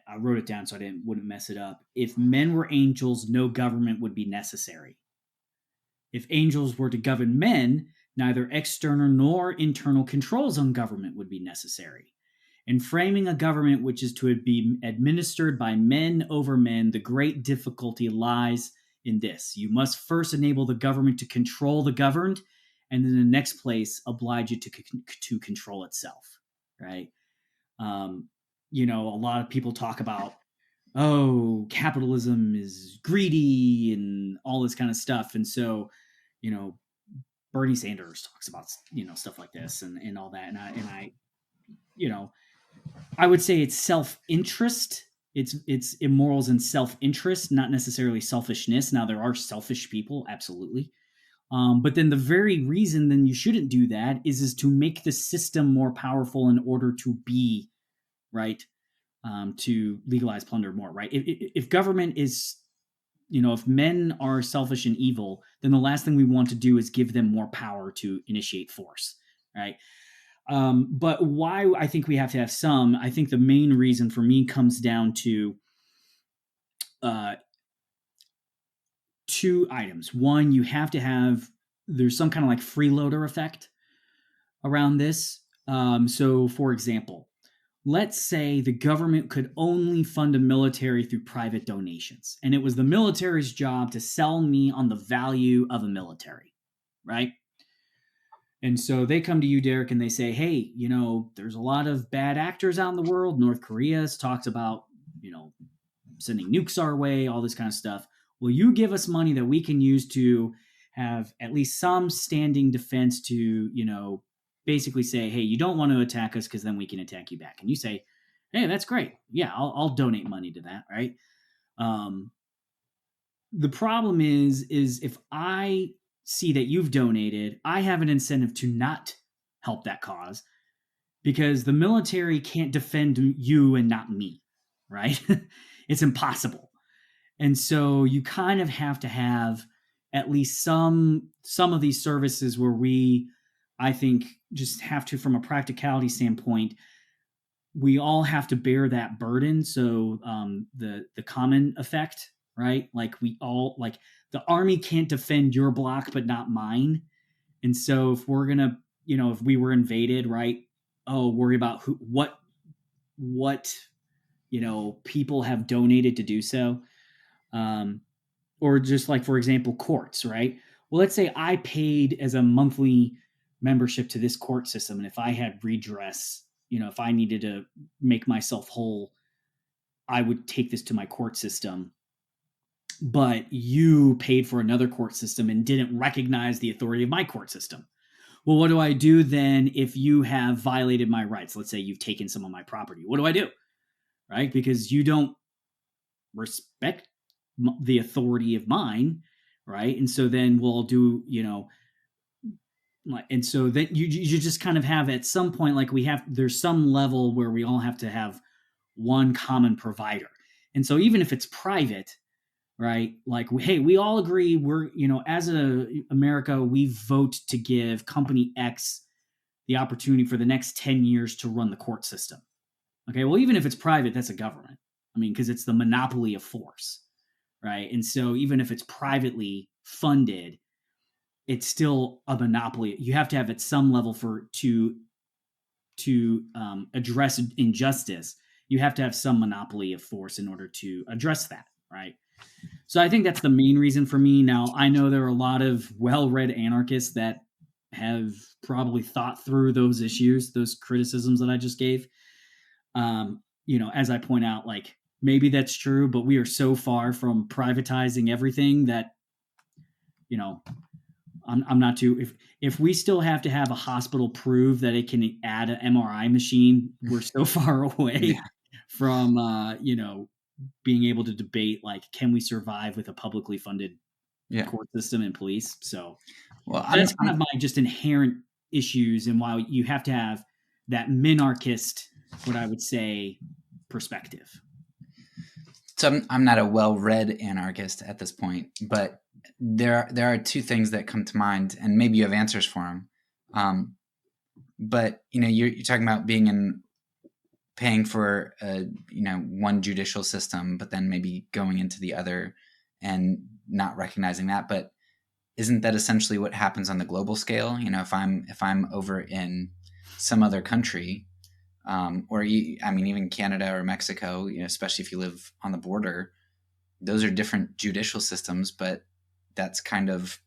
I wrote it down so I wouldn't mess it up. If men were angels, no government would be necessary. If angels were to govern men, neither external nor internal controls on government would be necessary. In framing a government which is to be administered by men over men, the great difficulty lies in this. You must first enable the government to control the governed, and then in the next place, oblige it to control itself, right? You know, a lot of people talk about, oh, capitalism is greedy and all this kind of stuff. And so, you know, Bernie Sanders talks about, you know, stuff like this and all that. And I, you know, I would say it's self-interest. It's immorals and self-interest, not necessarily selfishness. Now, there are selfish people, absolutely. But then the very reason then you shouldn't do that is to make the system more powerful in order to be, right, to legalize plunder more, right? If government is, you know, if men are selfish and evil, then the last thing we want to do is give them more power to initiate force, right? But why I think we have to have some, I think the main reason for me comes down to two items. One, you have to have, there's some kind of like freeloader effect around this. So for example, let's say the government could only fund a military through private donations, and it was the military's job to sell me on the value of a military, right? And so they come to you, Derek, and they say, hey, you know, there's a lot of bad actors out in the world. North Korea's talks about, you know, sending nukes our way, all this kind of stuff. Will you give us money that we can use to have at least some standing defense to, you know, basically say, hey, you don't want to attack us because then we can attack you back. And you say, hey, that's great. Yeah, I'll donate money to that, right? The problem is if I see that you've donated, I have an incentive to not help that cause because the military can't defend you and not me, right? It's impossible. And so you kind of have to have at least some of these services where we, I think, just have to, from a practicality standpoint, we all have to bear that burden. So the common effect, right? Like we all, like the army can't defend your block, but not mine. And so if we're gonna, you know, if we were invaded, right? Oh, worry about what, you know, people have donated to do so. Or just like, for example, courts, right? Well, let's say I paid as a monthly membership to this court system. And if I had redress, you know, if I needed to make myself whole, I would take this to my court system. But you paid for another court system and didn't recognize the authority of my court system. Well, what do I do then if you have violated my rights? Let's say you've taken some of my property. What do I do? Right? Because you don't respect the authority of mine, right? And so then we'll do, you know, and so then you just kind of have at some point, like there's some level where we all have to have one common provider. And so even if it's private, right? Like, hey, we all agree we're, you know, as America, we vote to give company X the opportunity for the next 10 years to run the court system. Okay, well, even if it's private, that's a government. I mean, because it's the monopoly of force, right? And so even if it's privately funded, it's still a monopoly. You have to have at some level to address injustice. you have to have some monopoly of force in order to address that, right? So I think that's the main reason for me. Now, I know there are a lot of well-read anarchists that have probably thought through those issues, those criticisms that I just gave. As I point out, like, maybe that's true, but we are so far from privatizing everything that, I'm not too, if we still have to have a hospital prove that it can add an MRI machine, we're so far away from, being able to debate, like, can we survive with a publicly funded court system and police? So that's kind of my just inherent issues, and why you have to have that minarchist, what I would say, perspective. So I'm not a well-read anarchist at this point, but there are two things that come to mind, and maybe you have answers for them. But you're talking about paying for one judicial system, but then maybe going into the other and not recognizing that. But isn't that essentially what happens on the global scale? If I'm over in some other country, or even Canada or Mexico, especially if you live on the border, those are different judicial systems, but that's kind of,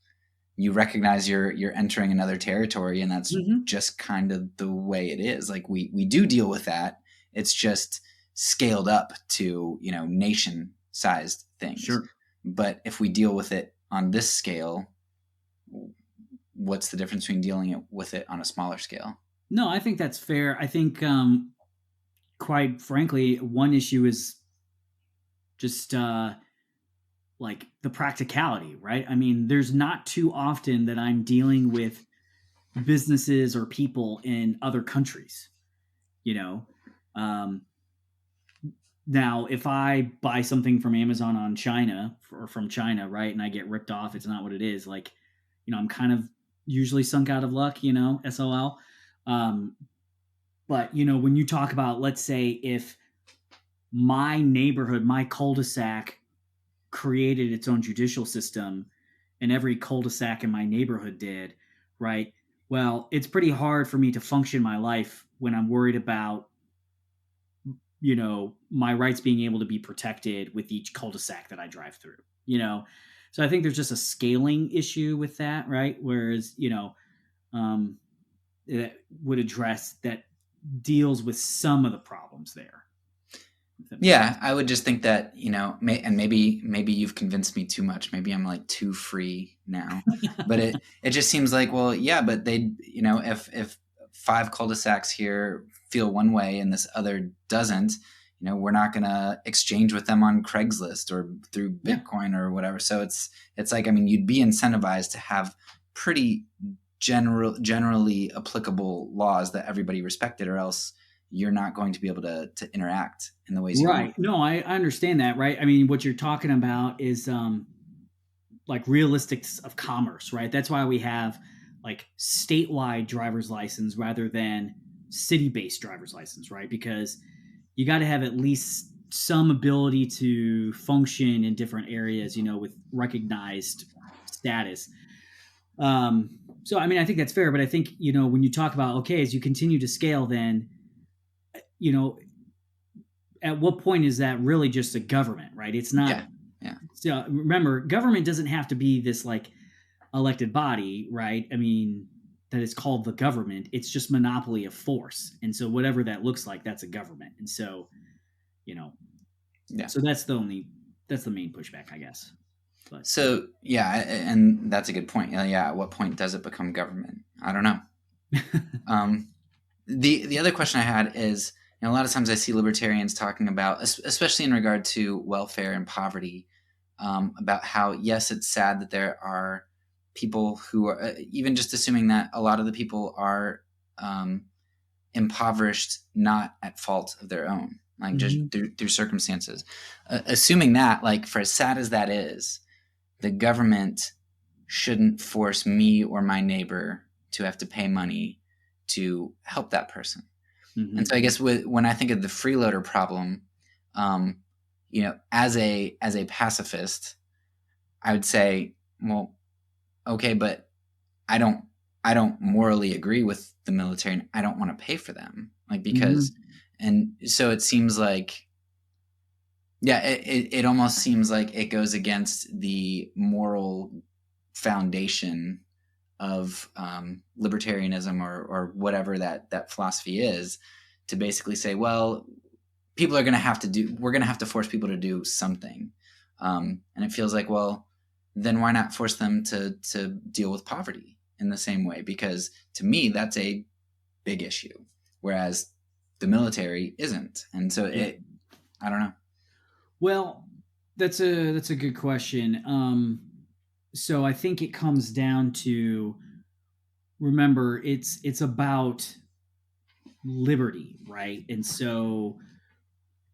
you recognize you're entering another territory, and that's just kind of the way it is. Like we do deal with that. It's just scaled up to, nation-sized things. Sure. But if we deal with it on this scale, what's the difference between dealing with it on a smaller scale? No, I think that's fair. I think, quite frankly, one issue is just like the practicality, right? I mean, there's not too often that I'm dealing with businesses or people in other countries, now, if I buy something from Amazon on China or from China, right, and I get ripped off, it's not what it is. Like, I'm kind of usually sunk out of luck, SOL. But, when you talk about, let's say, if my neighborhood, my cul-de-sac created its own judicial system, and every cul-de-sac in my neighborhood did, right? Well, it's pretty hard for me to function my life when I'm worried about, my rights being able to be protected with each cul-de-sac that I drive through, So I think there's just a scaling issue with that, right? Whereas, it would address that, deals with some of the problems there. Yeah, I would just think that, and maybe you've convinced me too much. Maybe I'm like too free now, but it just seems like, well, yeah, but they, if 5 cul-de-sacs here feel one way and this other doesn't, we're not going to exchange with them on Craigslist or through Bitcoin or whatever. So it's like, you'd be incentivized to have pretty generally applicable laws that everybody respected, or else you're not going to be able to interact in the ways you want. No, I understand that, right? What you're talking about is like realistics of commerce, right? That's why we have like statewide driver's license rather than city-based driver's license, right? Because you got to have at least some ability to function in different areas, with recognized status. So, I think that's fair, but I think, when you talk about, okay, as you continue to scale, then, at what point is that really just a government, right? It's not. Yeah. So remember, government doesn't have to be this like elected body, right? That is called the government. It's just monopoly of force. And so whatever that looks like, that's a government. And so, so that's the main pushback, I guess. But. So, yeah, and that's a good point. Yeah, at what point does it become government? I don't know. The other question I had is, a lot of times I see libertarians talking about, especially in regard to welfare and poverty, about how, yes, it's sad that there are people who are, even just assuming that a lot of the people are impoverished, not at fault of their own, like just through circumstances. Assuming that, like, for as sad as that is, the government shouldn't force me or my neighbor to have to pay money to help that person. And so I guess when I think of the freeloader problem, as a pacifist, I would say, well, okay, but I don't morally agree with the military, and I don't want to pay for them, like, because And so it seems like, yeah, it almost seems like it goes against the moral foundation of libertarianism, or whatever that philosophy is, to basically say, well, people are going to have to do, we're going to have to force people to do something. And it feels like, well, then why not force them to deal with poverty in the same way? Because to me, that's a big issue, whereas the military isn't. And so Yeah. I don't know. Well, that's a good question. So I think it comes down to, remember, it's about liberty, right? And so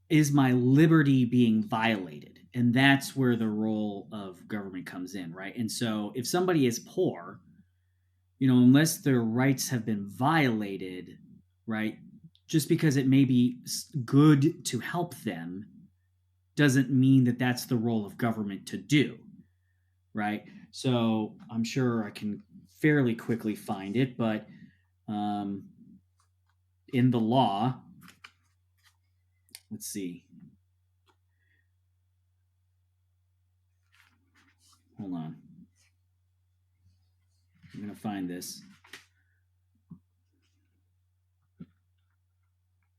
is my liberty being violated? And that's where the role of government comes in, right? And so if somebody is poor, unless their rights have been violated, right? Just because it may be good to help them doesn't mean that that's the role of government to do, right? So I'm sure I can fairly quickly find it, but in the law, let's see. Hold on. I'm going to find this.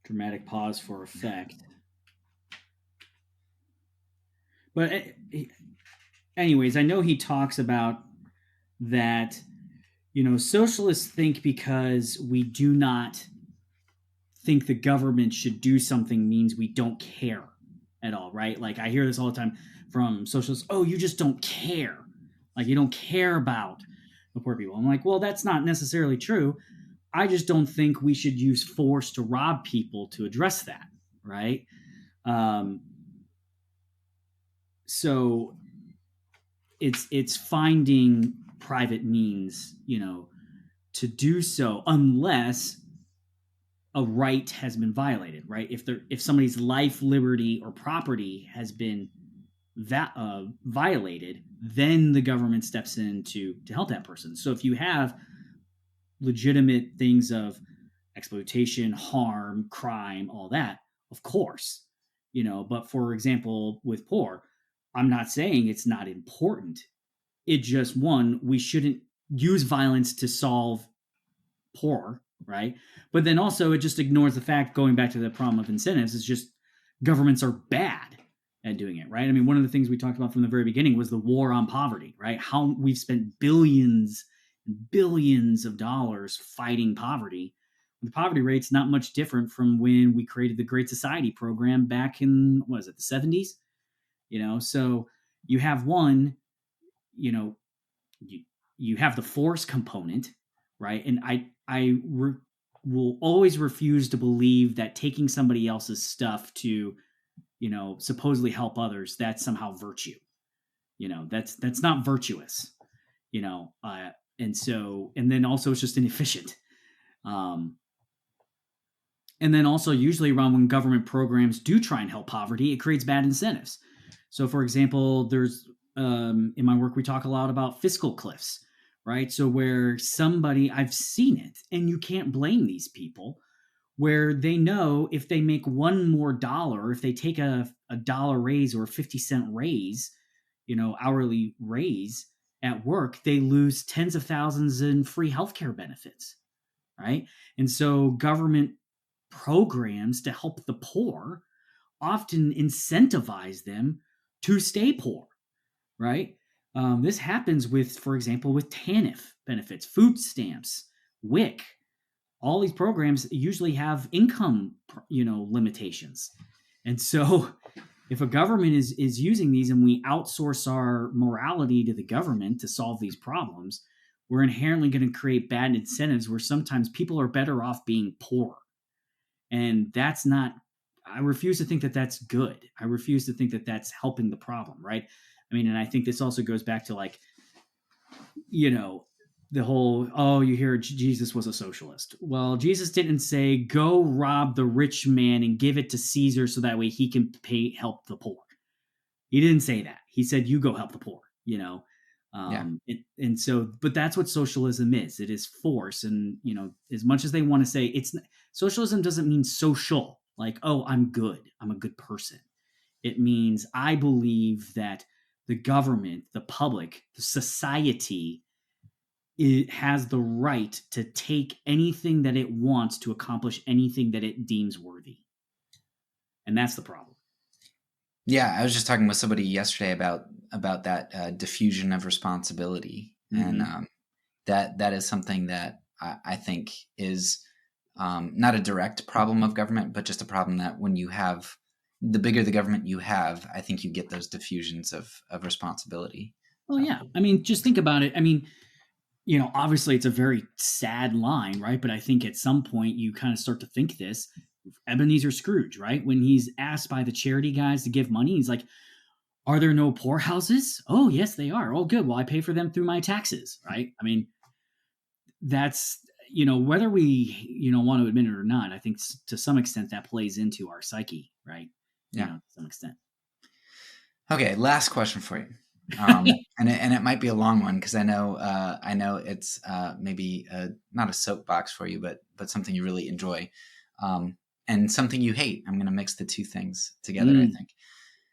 Dramatic pause for effect. But anyways, I know he talks about that, socialists think because we do not think the government should do something means we don't care at all, right? Like I hear this all the time from socialists, oh, you just don't care. Like you don't care about the poor people. I'm like, well, that's not necessarily true. I just don't think we should use force to rob people to address that, right? So it's finding private means, to do so, unless a right has been violated, right? If somebody's life, liberty, or property has been violated, then the government steps in to help that person. So if you have legitimate things of exploitation, harm, crime, all that, of course, but for example, with poor, I'm not saying it's not important. It just, one, we shouldn't use violence to solve poor, right? But then also it just ignores the fact, going back to the problem of incentives, is just governments are bad at doing it, right? I mean, one of the things we talked about from the very beginning was the war on poverty, right? How we've spent billions and billions of dollars fighting poverty. The poverty rate's not much different from when we created the Great Society program back in, what is it, the 70s? So you have one, you have the force component, right? And I will always refuse to believe that taking somebody else's stuff to, supposedly help others, that's somehow virtue. That's not virtuous. And then also it's just inefficient. And then also usually around when government programs do try and help poverty, it creates bad incentives. So for example, there's in my work, we talk a lot about fiscal cliffs, right? So where somebody, I've seen it, and you can't blame these people, where they know if they make one more dollar, if they take a dollar raise or a 50-cent raise, hourly raise at work, they lose tens of thousands in free healthcare benefits, right? And so government programs to help the poor often incentivize them to stay poor, right? This happens with, for example, with TANF benefits, food stamps, WIC. All these programs usually have income, limitations. And so if a government is using these and we outsource our morality to the government to solve these problems, we're inherently going to create bad incentives where sometimes people are better off being poor. And that's not, I refuse to think that that's good. I refuse to think that that's helping the problem, right? I mean, and I think this also goes back to like, the whole, oh, you hear Jesus was a socialist. Well, Jesus didn't say, go rob the rich man and give it to Caesar so that way he can help the poor. He didn't say that. He said, you go help the poor, Yeah. And so, but that's what socialism is. It is force. And, as much as they want to say socialism doesn't mean social, like, oh, I'm good, I'm a good person. It means I believe that the government, the public, the society, it has the right to take anything that it wants to accomplish anything that it deems worthy. And that's the problem. Yeah, I was just talking with somebody yesterday about that diffusion of responsibility, and that is something that I think is not a direct problem of government, but just a problem that when you have the bigger the government you have, I think you get those diffusions of responsibility. Well, yeah. I mean, just think about it. I mean, obviously it's a very sad line, right? But I think at some point you kind of start to think this. Ebenezer Scrooge, right? When he's asked by the charity guys to give money, he's like, are there no poorhouses? Oh, yes, they are. Oh, good. Well, I pay for them through my taxes, right? I mean, that's, whether we, want to admit it or not, I think to some extent that plays into our psyche, right? Yeah. To some extent. Okay, last question for you. and it might be a long one because I know it's maybe not a soapbox for you, but something you really enjoy, and something you hate. I'm going to mix the two things together, I think.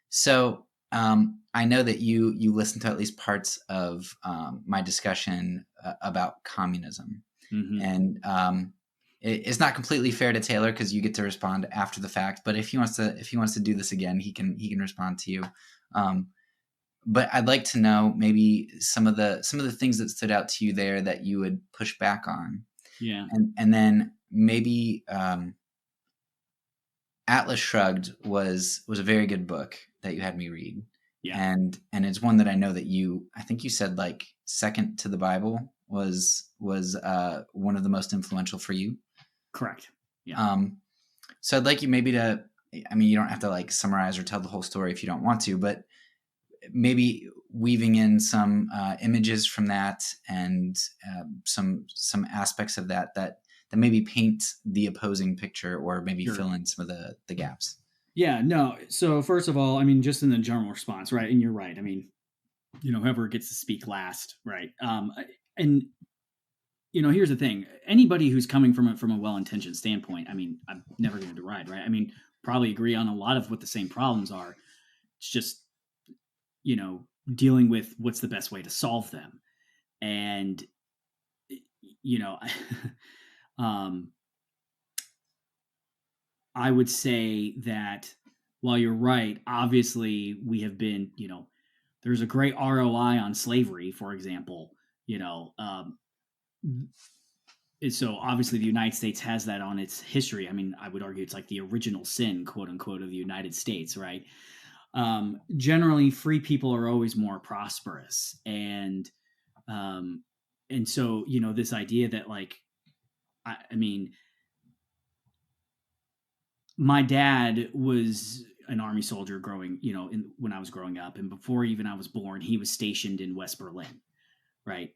So I know that you listen to at least parts of my discussion about communism, and it's not completely fair to Taylor because you get to respond after the fact. But if he wants to do this again, he can respond to you. But I'd like to know maybe some of the things that stood out to you there that you would push back on. Yeah. And then maybe Atlas Shrugged was a very good book that you had me read. Yeah. And it's one that I know that I think you said like second to the Bible was one of the most influential for you. Correct. Yeah. So I'd like you maybe to, I mean, you don't have to like summarize or tell the whole story if you don't want to, but maybe weaving in some images from that and some aspects of that maybe paint the opposing picture or maybe fill in some of the gaps. Yeah, no. So first of all, I mean, just in the general response, right? And you're right. I mean, whoever gets to speak last, right? And here's the thing: anybody who's coming from a well-intentioned standpoint, I mean, I'm never going to deride, right? I mean, probably agree on a lot of what the same problems are. It's just dealing with what's the best way to solve them, and I would say that while you're right, obviously we have been, there's a great ROI on slavery, for example, so obviously the United States has that on its history. I mean, I would argue it's like the original sin, quote unquote, of the United States, right? Generally free people are always more prosperous. And so, this idea that like, I mean, my dad was an army soldier growing, when I was growing up, and before even I was born, he was stationed in West Berlin, right?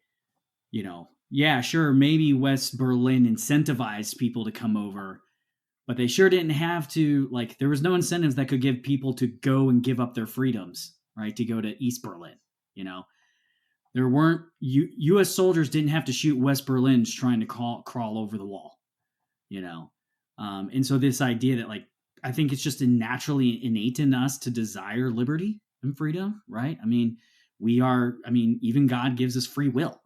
Yeah, sure, maybe West Berlin incentivized people to come over, but they sure didn't have to, like, there was no incentives that could give people to go and give up their freedoms, right? To go to East Berlin, there weren't, U.S. soldiers didn't have to shoot West Berlins trying to crawl over the wall, and so this idea that, like, I think it's just naturally innate in us to desire liberty and freedom, right? I mean, even God gives us free will,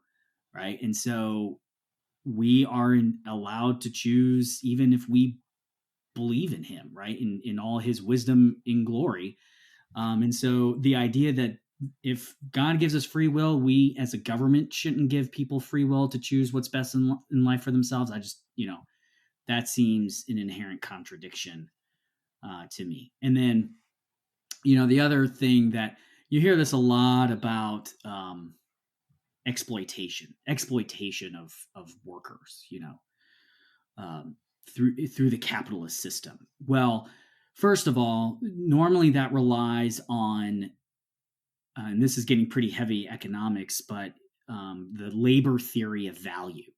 right? And so we are allowed to choose, even if we believe in him, right? In all his wisdom in glory. And so the idea that if God gives us free will, we as a government shouldn't give people free will to choose what's best in life for themselves. I just, that seems an inherent contradiction to me. And then, the other thing that you hear this a lot about, exploitation of workers, through the capitalist system. Well, first of all, normally that relies on, and this is getting pretty heavy economics, but the labor theory of value,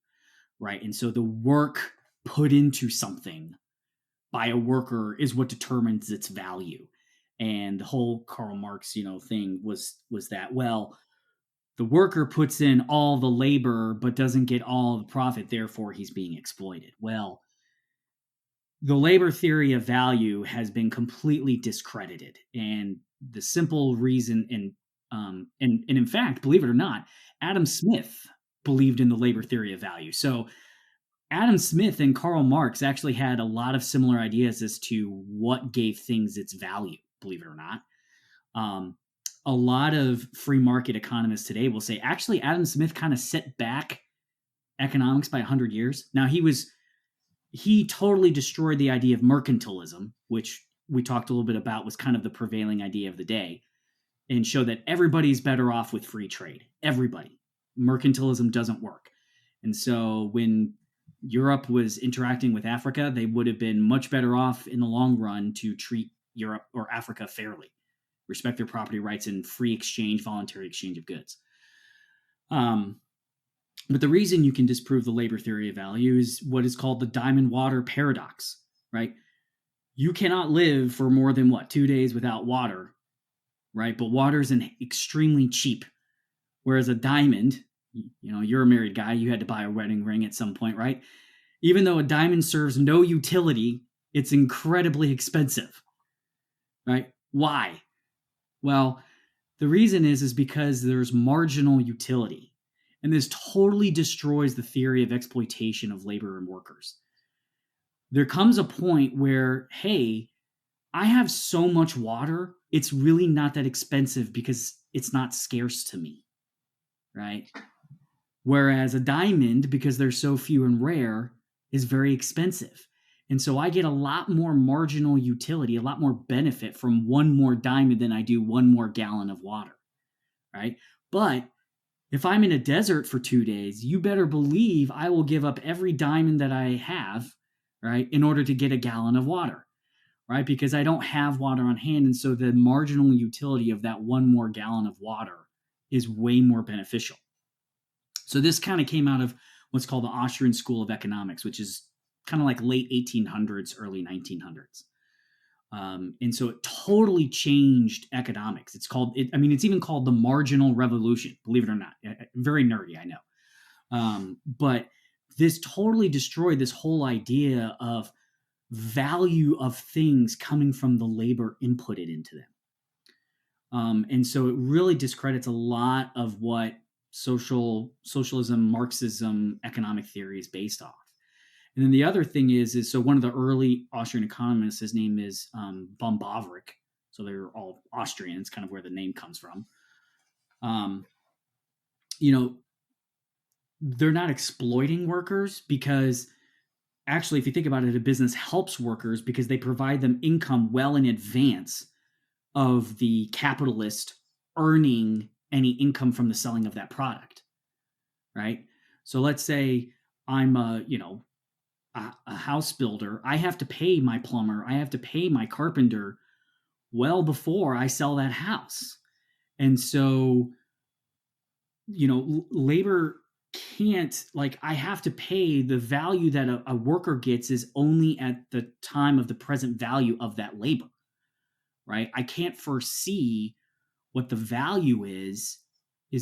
right? And so the work put into something by a worker is what determines its value. And the whole Karl Marx, thing was that, well, the worker puts in all the labor but doesn't get all the profit, therefore he's being exploited. Well, the labor theory of value has been completely discredited, and the simple reason, and in fact, believe it or not, Adam Smith believed in the labor theory of value. So Adam Smith and Karl Marx actually had a lot of similar ideas as to what gave things its value, believe it or not. A lot of free market economists today will say, actually, Adam Smith kind of set back economics by 100 years. Now, he totally destroyed the idea of mercantilism, which we talked a little bit about was kind of the prevailing idea of the day, and showed that everybody's better off with free trade. Everybody. Mercantilism doesn't work. And so when Europe was interacting with Africa, they would have been much better off in the long run to treat Europe or Africa fairly, respect their property rights, and free exchange, voluntary exchange of goods. But the reason you can disprove the labor theory of value is what is called the diamond water paradox, right? You cannot live for more than 2 days without water, right? But water is extremely cheap. Whereas a diamond, you're a married guy, you had to buy a wedding ring at some point, right? Even though a diamond serves no utility, it's incredibly expensive, right? Why? Well, the reason is because there's marginal utility. And this totally destroys the theory of exploitation of labor and workers. There comes a point where, hey, I have so much water, it's really not that expensive because it's not scarce to me, right? Whereas a diamond, because they're so few and rare, is very expensive. And so I get a lot more marginal utility, a lot more benefit from one more diamond than I do one more gallon of water, right? But if I'm in a desert for 2 days, you better believe I will give up every diamond that I have, right, in order to get a gallon of water, right? Because I don't have water on hand. And so the marginal utility of that one more gallon of water is way more beneficial. So this kind of came out of what's called the Austrian School of Economics, which is kind of like late 1800s, early 1900s. And so it totally changed economics. It's even called the marginal revolution, believe it or not. Very nerdy, I know. But this totally destroyed this whole idea of value of things coming from the labor inputted into them. And so it really discredits a lot of what socialism, Marxism, economic theory is based off. And then the other thing is so one of the early Austrian economists, his name is von Bavarick. So they're all Austrian. It's kind of where the name comes from. They're not exploiting workers because actually, if you think about it, a business helps workers because they provide them income well in advance of the capitalist earning any income from the selling of that product, right? So let's say I'm a house builder. I have to pay my plumber. I have to pay my carpenter well before I sell that house. And so, labor can't, I have to pay the value that a worker gets is only at the time of the present value of that labor, right? I can't foresee what the value is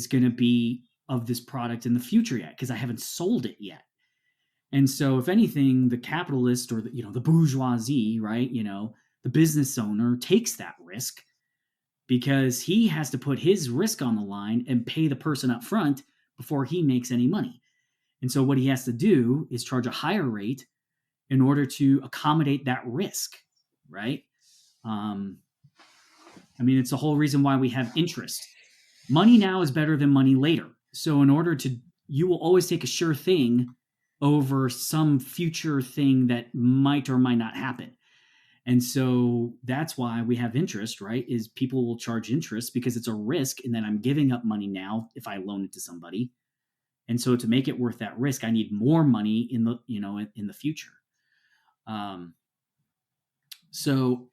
going to be of this product in the future yet because I haven't sold it yet. And so, if anything, the capitalist or the bourgeoisie, right, the business owner takes that risk because he has to put his risk on the line and pay the person up front before he makes any money. And so, what he has to do is charge a higher rate in order to accommodate that risk, right? It's the whole reason why we have interest. Money now is better than money later. So, you will always take a sure thing over some future thing that might or might not happen. And so that's why we have interest, right? Is people will charge interest because it's a risk and then I'm giving up money now if I loan it to somebody. And so to make it worth that risk, I need more money in the future. So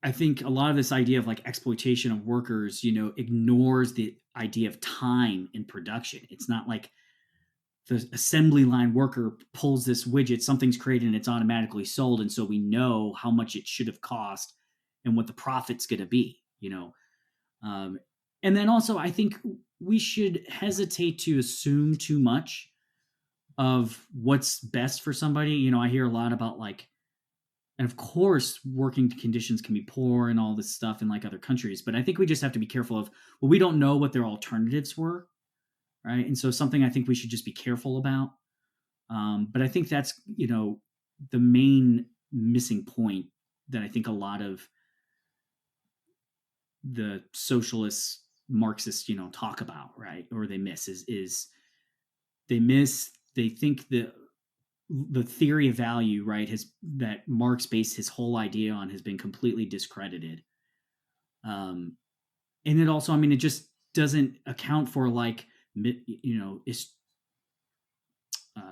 I think a lot of this idea of exploitation of workers, ignores the idea of time in production. It's not like the assembly line worker pulls this widget, something's created and it's automatically sold. And so we know how much it should have cost and what the profit's going to be, and then also I think we should hesitate to assume too much of what's best for somebody. You know, I hear a lot about like, and of course, working conditions can be poor and all this stuff in like other countries. But I think we just have to be careful of, well, we don't know what their alternatives were, right? And so something I think we should just be careful about. But I think that's, you know, the main missing point that I think a lot of the socialists, Marxists, you know, talk about, right? Or they miss is they think the theory of value, right, has that Marx based his whole idea on has been completely discredited. And it also, I mean, it just doesn't account for like, you know,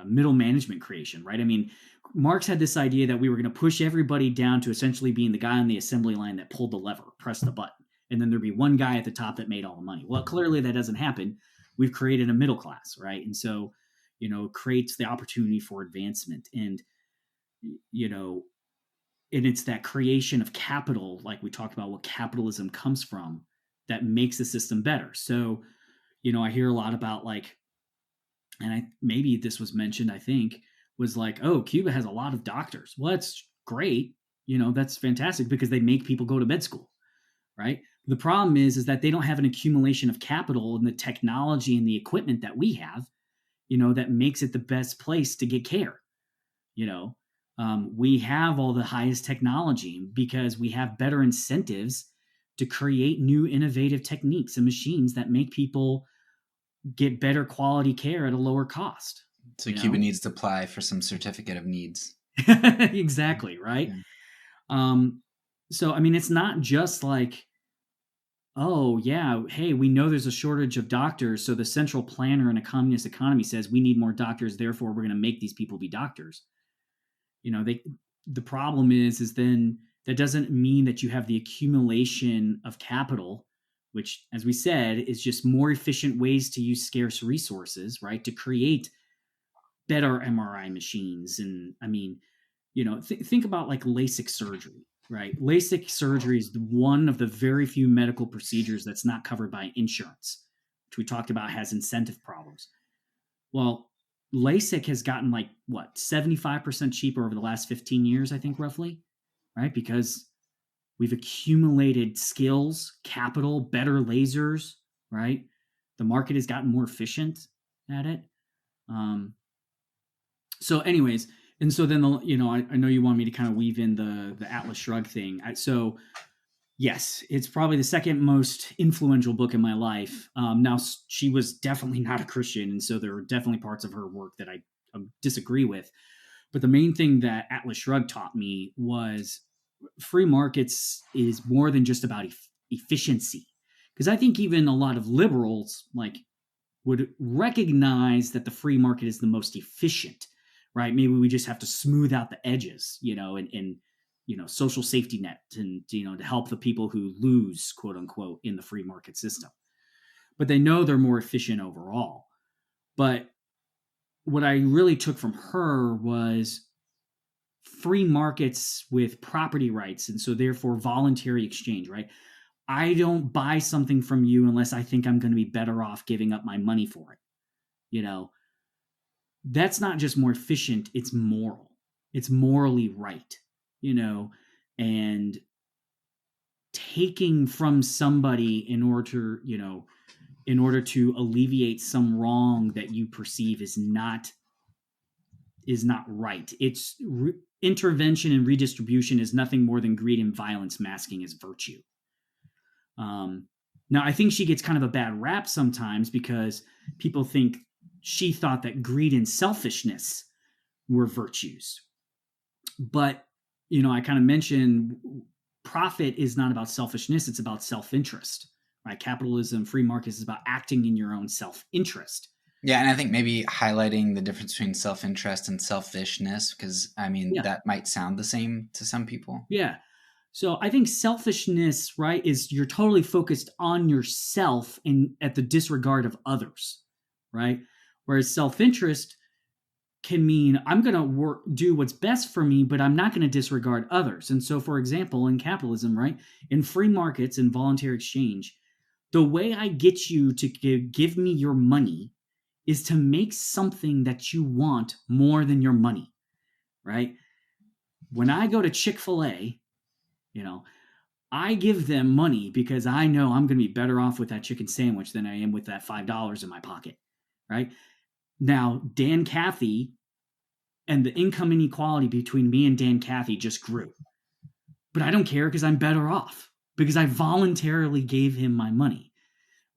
middle management creation, right? I mean, Marx had this idea that we were going to push everybody down to essentially being the guy on the assembly line that pulled the lever, pressed the button, and then there'd be one guy at the top that made all the money. Well, clearly that doesn't happen. We've created a middle class, right? And so, you know, creates the opportunity for advancement. And, you know, and it's that creation of capital, like we talked about what capitalism comes from, that makes the system better. So, you know, I hear a lot about like, and maybe this was mentioned, I think, was like, oh, Cuba has a lot of doctors. Well, that's great. You know, that's fantastic because they make people go to med school, right? The problem is that they don't have an accumulation of capital and the technology and the equipment that we have, you know, that makes it the best place to get care. You know, we have all the highest technology because we have better incentives to create new innovative techniques and machines that make people get better quality care at a lower cost. So Cuba needs to apply for some certificate of needs. Exactly, right? Yeah. So, I mean, it's not just like, oh, yeah, hey, we know there's a shortage of doctors, so the central planner in a communist economy says we need more doctors, therefore we're going to make these people be doctors. You know, the problem is then that doesn't mean that you have the accumulation of capital, which, as we said, is just more efficient ways to use scarce resources, right, to create better MRI machines. And I mean, you know, think about like LASIK surgery, right? LASIK surgery is one of the very few medical procedures that's not covered by insurance, which we talked about has incentive problems. Well, LASIK has gotten like, what, 75% cheaper over the last 15 years, I think, roughly, right? Because we've accumulated skills, capital, better lasers, right? The market has gotten more efficient at it. So anyways, and so then, you know, I know you want me to kind of weave in the Atlas Shrugged thing. So yes, it's probably the second most influential book in my life. Now, she was definitely not a Christian, and so there are definitely parts of her work that I disagree with. But the main thing that Atlas Shrugged taught me was free markets is more than just about efficiency. Because I think even a lot of liberals like would recognize that the free market is the most efficient, right? Maybe we just have to smooth out the edges, you know, and you know, social safety net and, you know, to help the people who lose, quote unquote, in the free market system. But they know they're more efficient overall. But what I really took from her was free markets with property rights, and so therefore voluntary exchange, right? I don't buy something from you unless I think I'm going to be better off giving up my money for it. You know, that's not just more efficient, it's moral. It's morally right, you know, and taking from somebody in order to alleviate some wrong that you perceive is not right. It's intervention and redistribution is nothing more than greed and violence masking as virtue. Now, I think she gets kind of a bad rap sometimes because people think she thought that greed and selfishness were virtues. But, you know, I kind of mentioned profit is not about selfishness. It's about self-interest, right? Capitalism, free markets is about acting in your own self-interest. Yeah, and I think maybe highlighting the difference between self-interest and selfishness, because, I mean, that might sound the same to some people. Yeah. So I think selfishness, right, is you're totally focused on yourself and at the disregard of others, right? Whereas self-interest can mean I'm going to do what's best for me, but I'm not going to disregard others. And so, for example, in capitalism, right, in free markets and voluntary exchange, the way I get you to give me your money is to make something that you want more than your money, right? When I go to Chick-fil-A, I give them money because I know I'm going to be better off with that chicken sandwich than I am with that $5 in my pocket, right? Now, Dan Cathy and the income inequality between me and Dan Cathy just grew. But I don't care because I'm better off because I voluntarily gave him my money,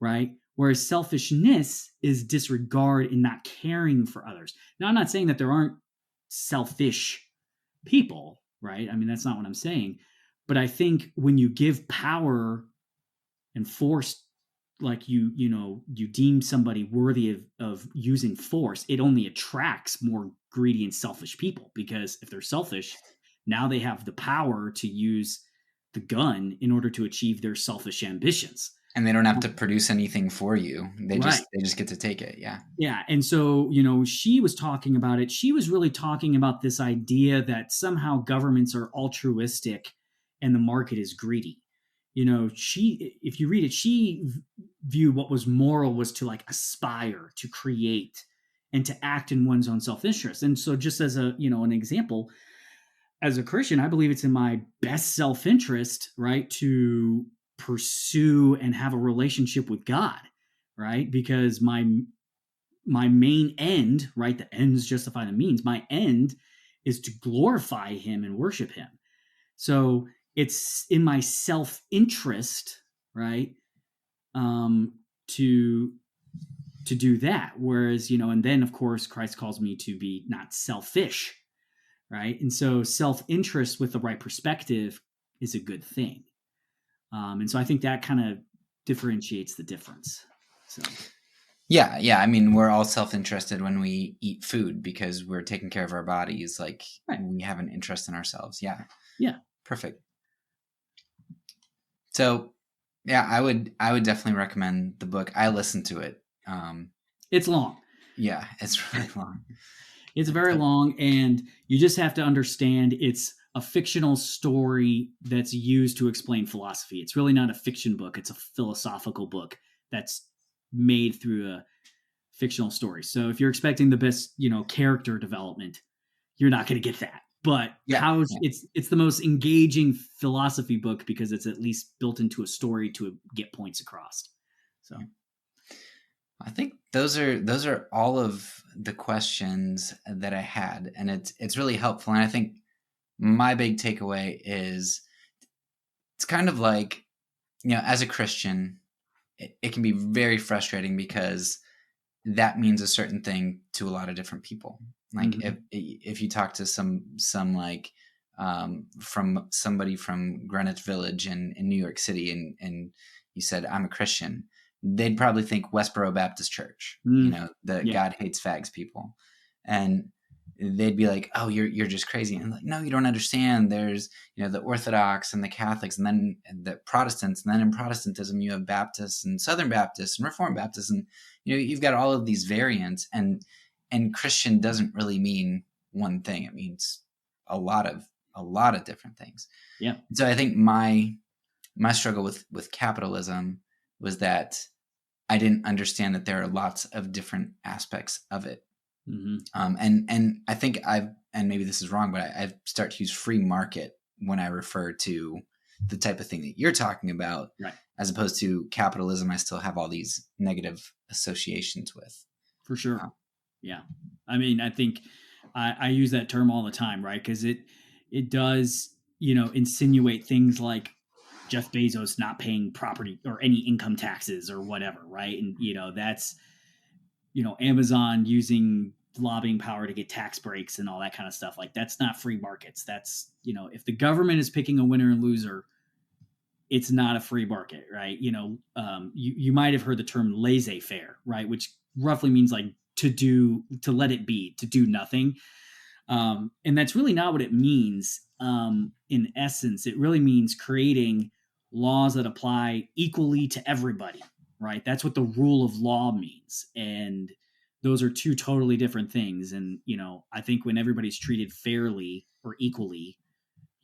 right? Whereas selfishness is disregard and not caring for others. Now, I'm not saying that there aren't selfish people, right? I mean, that's not what I'm saying. But I think when you give power and force, like you deem somebody worthy of using force, it only attracts more greedy and selfish people, because if they're selfish, now they have the power to use the gun in order to achieve their selfish ambitions. And they don't have to produce anything for you. They Right. just get to take it. Yeah. Yeah. And so, she was talking about it. She was really talking about this idea that somehow governments are altruistic and the market is greedy. If you read it, she viewed what was moral was to like aspire to create and to act in one's own self-interest. And so just as an example, as a Christian, I believe it's in my best self-interest, right, to pursue and have a relationship with God, right? Because my main end, right, the ends justify the means. My end is to glorify him and worship him. So it's in my self-interest, right, to do that. Whereas, and then of course Christ calls me to be not selfish, right? And so self-interest with the right perspective is a good thing. And so I think that kind of differentiates the difference. So. Yeah. I mean, we're all self-interested when we eat food because we're taking care of our bodies. Like, right. We have an interest in ourselves. Yeah. Yeah. Perfect. So, yeah, I would definitely recommend the book. I listened to it. It's long. Yeah, it's really long. It's very long, and you just have to understand it's a fictional story that's used to explain philosophy. It's really not a fiction book. It's a philosophical book that's made through a fictional story. So if you're expecting the best, character development, you're not going to get that. But it's the most engaging philosophy book because it's at least built into a story to get points across. So I think those are all of the questions that I had, and it's really helpful. And I think my big takeaway is it's kind of like, as a Christian, it can be very frustrating because that means a certain thing to a lot of different people. Like mm-hmm. if you talk to some like from somebody from Greenwich Village in New York City and you said, I'm a Christian, they'd probably think Westboro Baptist Church, God hates fags people. And they'd be like, oh, you're just crazy. And I'm like, no, you don't understand. There's, the Orthodox and the Catholics and then the Protestants. And then in Protestantism, you have Baptists and Southern Baptists and Reformed Baptists. And, you've got all of these variants, and Christian doesn't really mean one thing. It means a lot of different things. Yeah. So I think my struggle with capitalism was that I didn't understand that there are lots of different aspects of it. Mm-hmm. And I think and maybe this is wrong, but I start to use free market when I refer to the type of thing that you're talking about, right, as opposed to capitalism. I still have all these negative associations with. For sure. Yeah. I mean, I think I use that term all the time, right? Because it does, insinuate things like Jeff Bezos not paying property or any income taxes or whatever, right? And, that's, Amazon using lobbying power to get tax breaks and all that kind of stuff. Like, that's not free markets. That's, if the government is picking a winner and loser, it's not a free market, right? You might have heard the term laissez-faire, right? Which roughly means like to let it be, to do nothing. And that's really not what it means. In essence, it really means creating laws that apply equally to everybody, right? That's what the rule of law means. And those are two totally different things. And, I think when everybody's treated fairly or equally,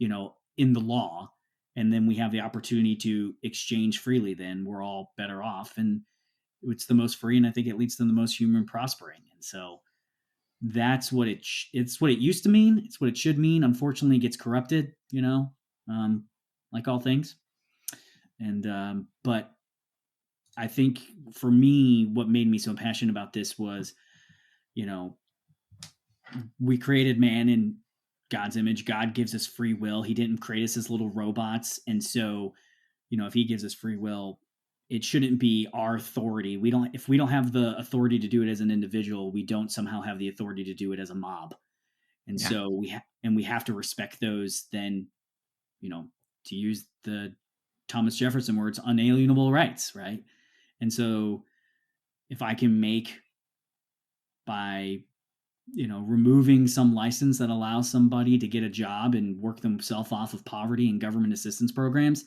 in the law, and then we have the opportunity to exchange freely, then we're all better off. And it's the most free, and I think it leads to the most human prospering. And so that's what it's what it used to mean. It's what it should mean. Unfortunately, it gets corrupted, like all things. And but I think for me, what made me so passionate about this was, we created man in God's image. God gives us free will. He didn't create us as little robots. And so, if he gives us free will, it shouldn't be our authority. If we don't have the authority to do it as an individual, we don't somehow have the authority to do it as a mob. And so we have to respect those, then, to use the Thomas Jefferson words, unalienable rights, right? And so if I can make, by removing some license that allows somebody to get a job and work themselves off of poverty and government assistance programs,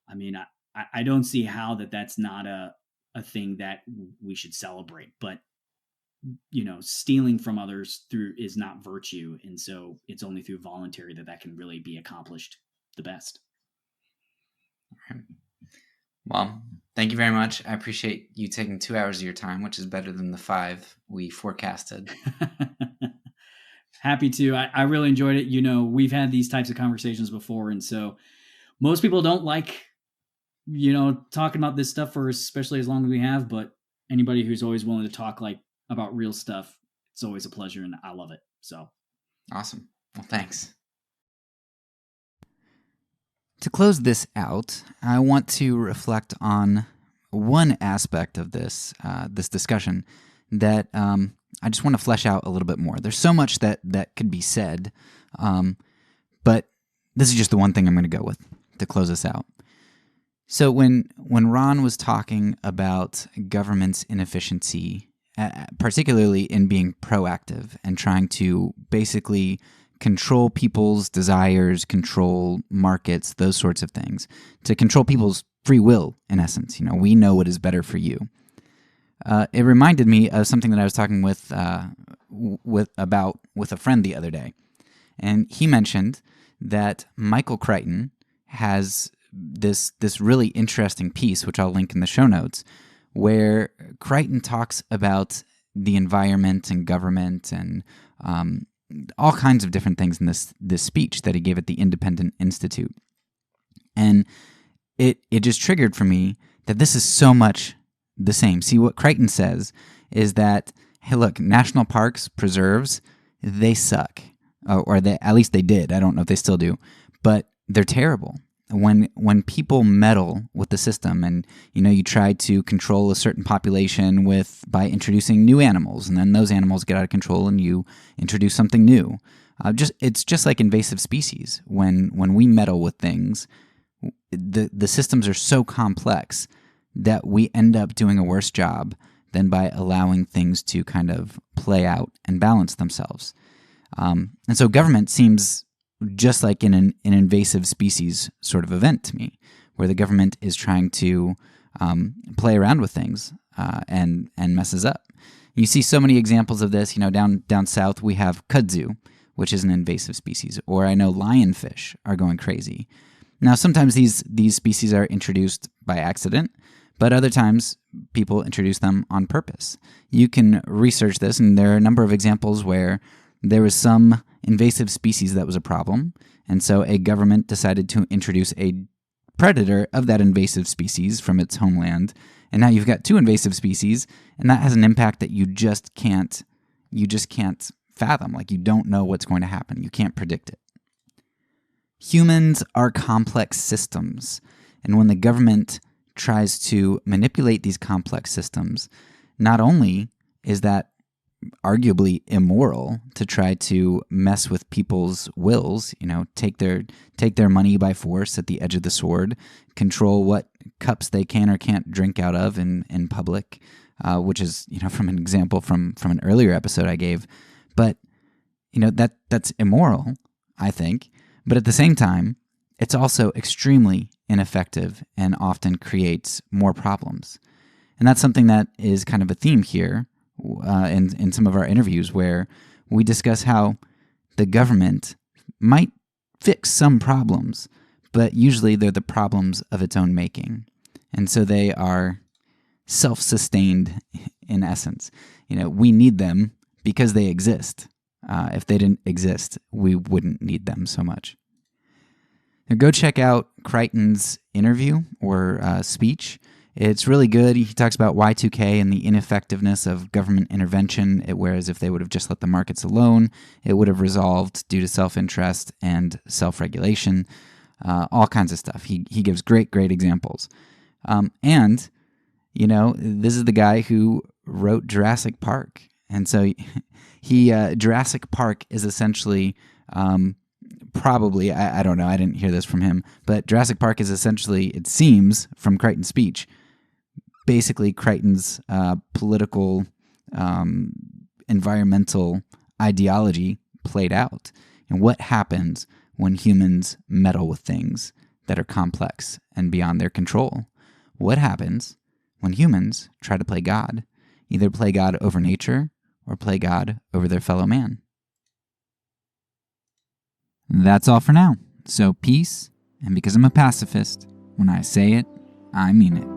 I mean, I don't see how that's not a thing that we should celebrate. But, stealing from others is not virtue. And so it's only through voluntary that can really be accomplished the best. Well, thank you very much. I appreciate you taking 2 hours of your time, which is better than the 5 we forecasted. Happy to. I really enjoyed it. We've had these types of conversations before. And so most people don't like, talking about this stuff for especially as long as we have, but anybody who's always willing to talk about real stuff, it's always a pleasure, and I love it. So awesome. Well, thanks. To close this out, I want to reflect on one aspect of this discussion that I just want to flesh out a little bit more. There's so much that could be said, but this is just the one thing I'm going to go with to close this out. So when Ron was talking about government's inefficiency, particularly in being proactive and trying to basically control people's desires, control markets, those sorts of things, to control people's free will, in essence. We know what is better for you. It reminded me of something that I was talking with a friend the other day. And he mentioned that Michael Crichton has this really interesting piece, which I'll link in the show notes, where Crichton talks about the environment and government and all kinds of different things in this speech that he gave at the Independent Institute. And it just triggered for me that this is so much the same. See, what Crichton says is that, hey, look, national parks, preserves, they suck. Or at least they did. I don't know if they still do. But they're terrible. When people meddle with the system and, you try to control a certain population by introducing new animals, and then those animals get out of control and you introduce something new. It's just like invasive species. When we meddle with things, the systems are so complex that we end up doing a worse job than by allowing things to kind of play out and balance themselves. And so government seems just like in an invasive species sort of event to me, where the government is trying to play around with things and messes up. You see so many examples of this. Down south we have kudzu, which is an invasive species, or I know lionfish are going crazy. Now, sometimes these species are introduced by accident, but other times people introduce them on purpose. You can research this, and there are a number of examples where there was some invasive species that was a problem, and so a government decided to introduce a predator of that invasive species from its homeland, and now you've got 2 invasive species, and that has an impact that you just can't fathom. You don't know what's going to happen. You can't predict it. Humans are complex systems, and when the government tries to manipulate these complex systems, not only is that arguably immoral to try to mess with people's wills, take their money by force at the edge of the sword, control what cups they can or can't drink out of in public, which is, from an example from an earlier episode I gave. But, that's immoral, I think. But at the same time, it's also extremely ineffective and often creates more problems. And that's something that is kind of a theme here in some of our interviews, where we discuss how the government might fix some problems, but usually they're the problems of its own making. And so they are self-sustained in essence. We need them because they exist. If they didn't exist, we wouldn't need them so much. Now go check out Crichton's interview or speech. It's really good. He talks about Y2K and the ineffectiveness of government intervention, whereas if they would have just let the markets alone, it would have resolved due to self-interest and self-regulation, all kinds of stuff. He gives great examples. And, this is the guy who wrote Jurassic Park. And so Jurassic Park is essentially... probably, I don't know, I didn't hear this from him, but Jurassic Park is essentially, it seems, from Crichton's speech, basically Crichton's political, environmental ideology played out. And what happens when humans meddle with things that are complex and beyond their control? What happens when humans try to play God? Either play God over nature or play God over their fellow man. That's all for now. So peace, and because I'm a pacifist, when I say it, I mean it.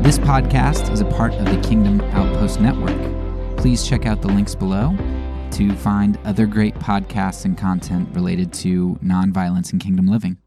This podcast is a part of the Kingdom Outpost Network. Please check out the links below to find other great podcasts and content related to nonviolence and kingdom living.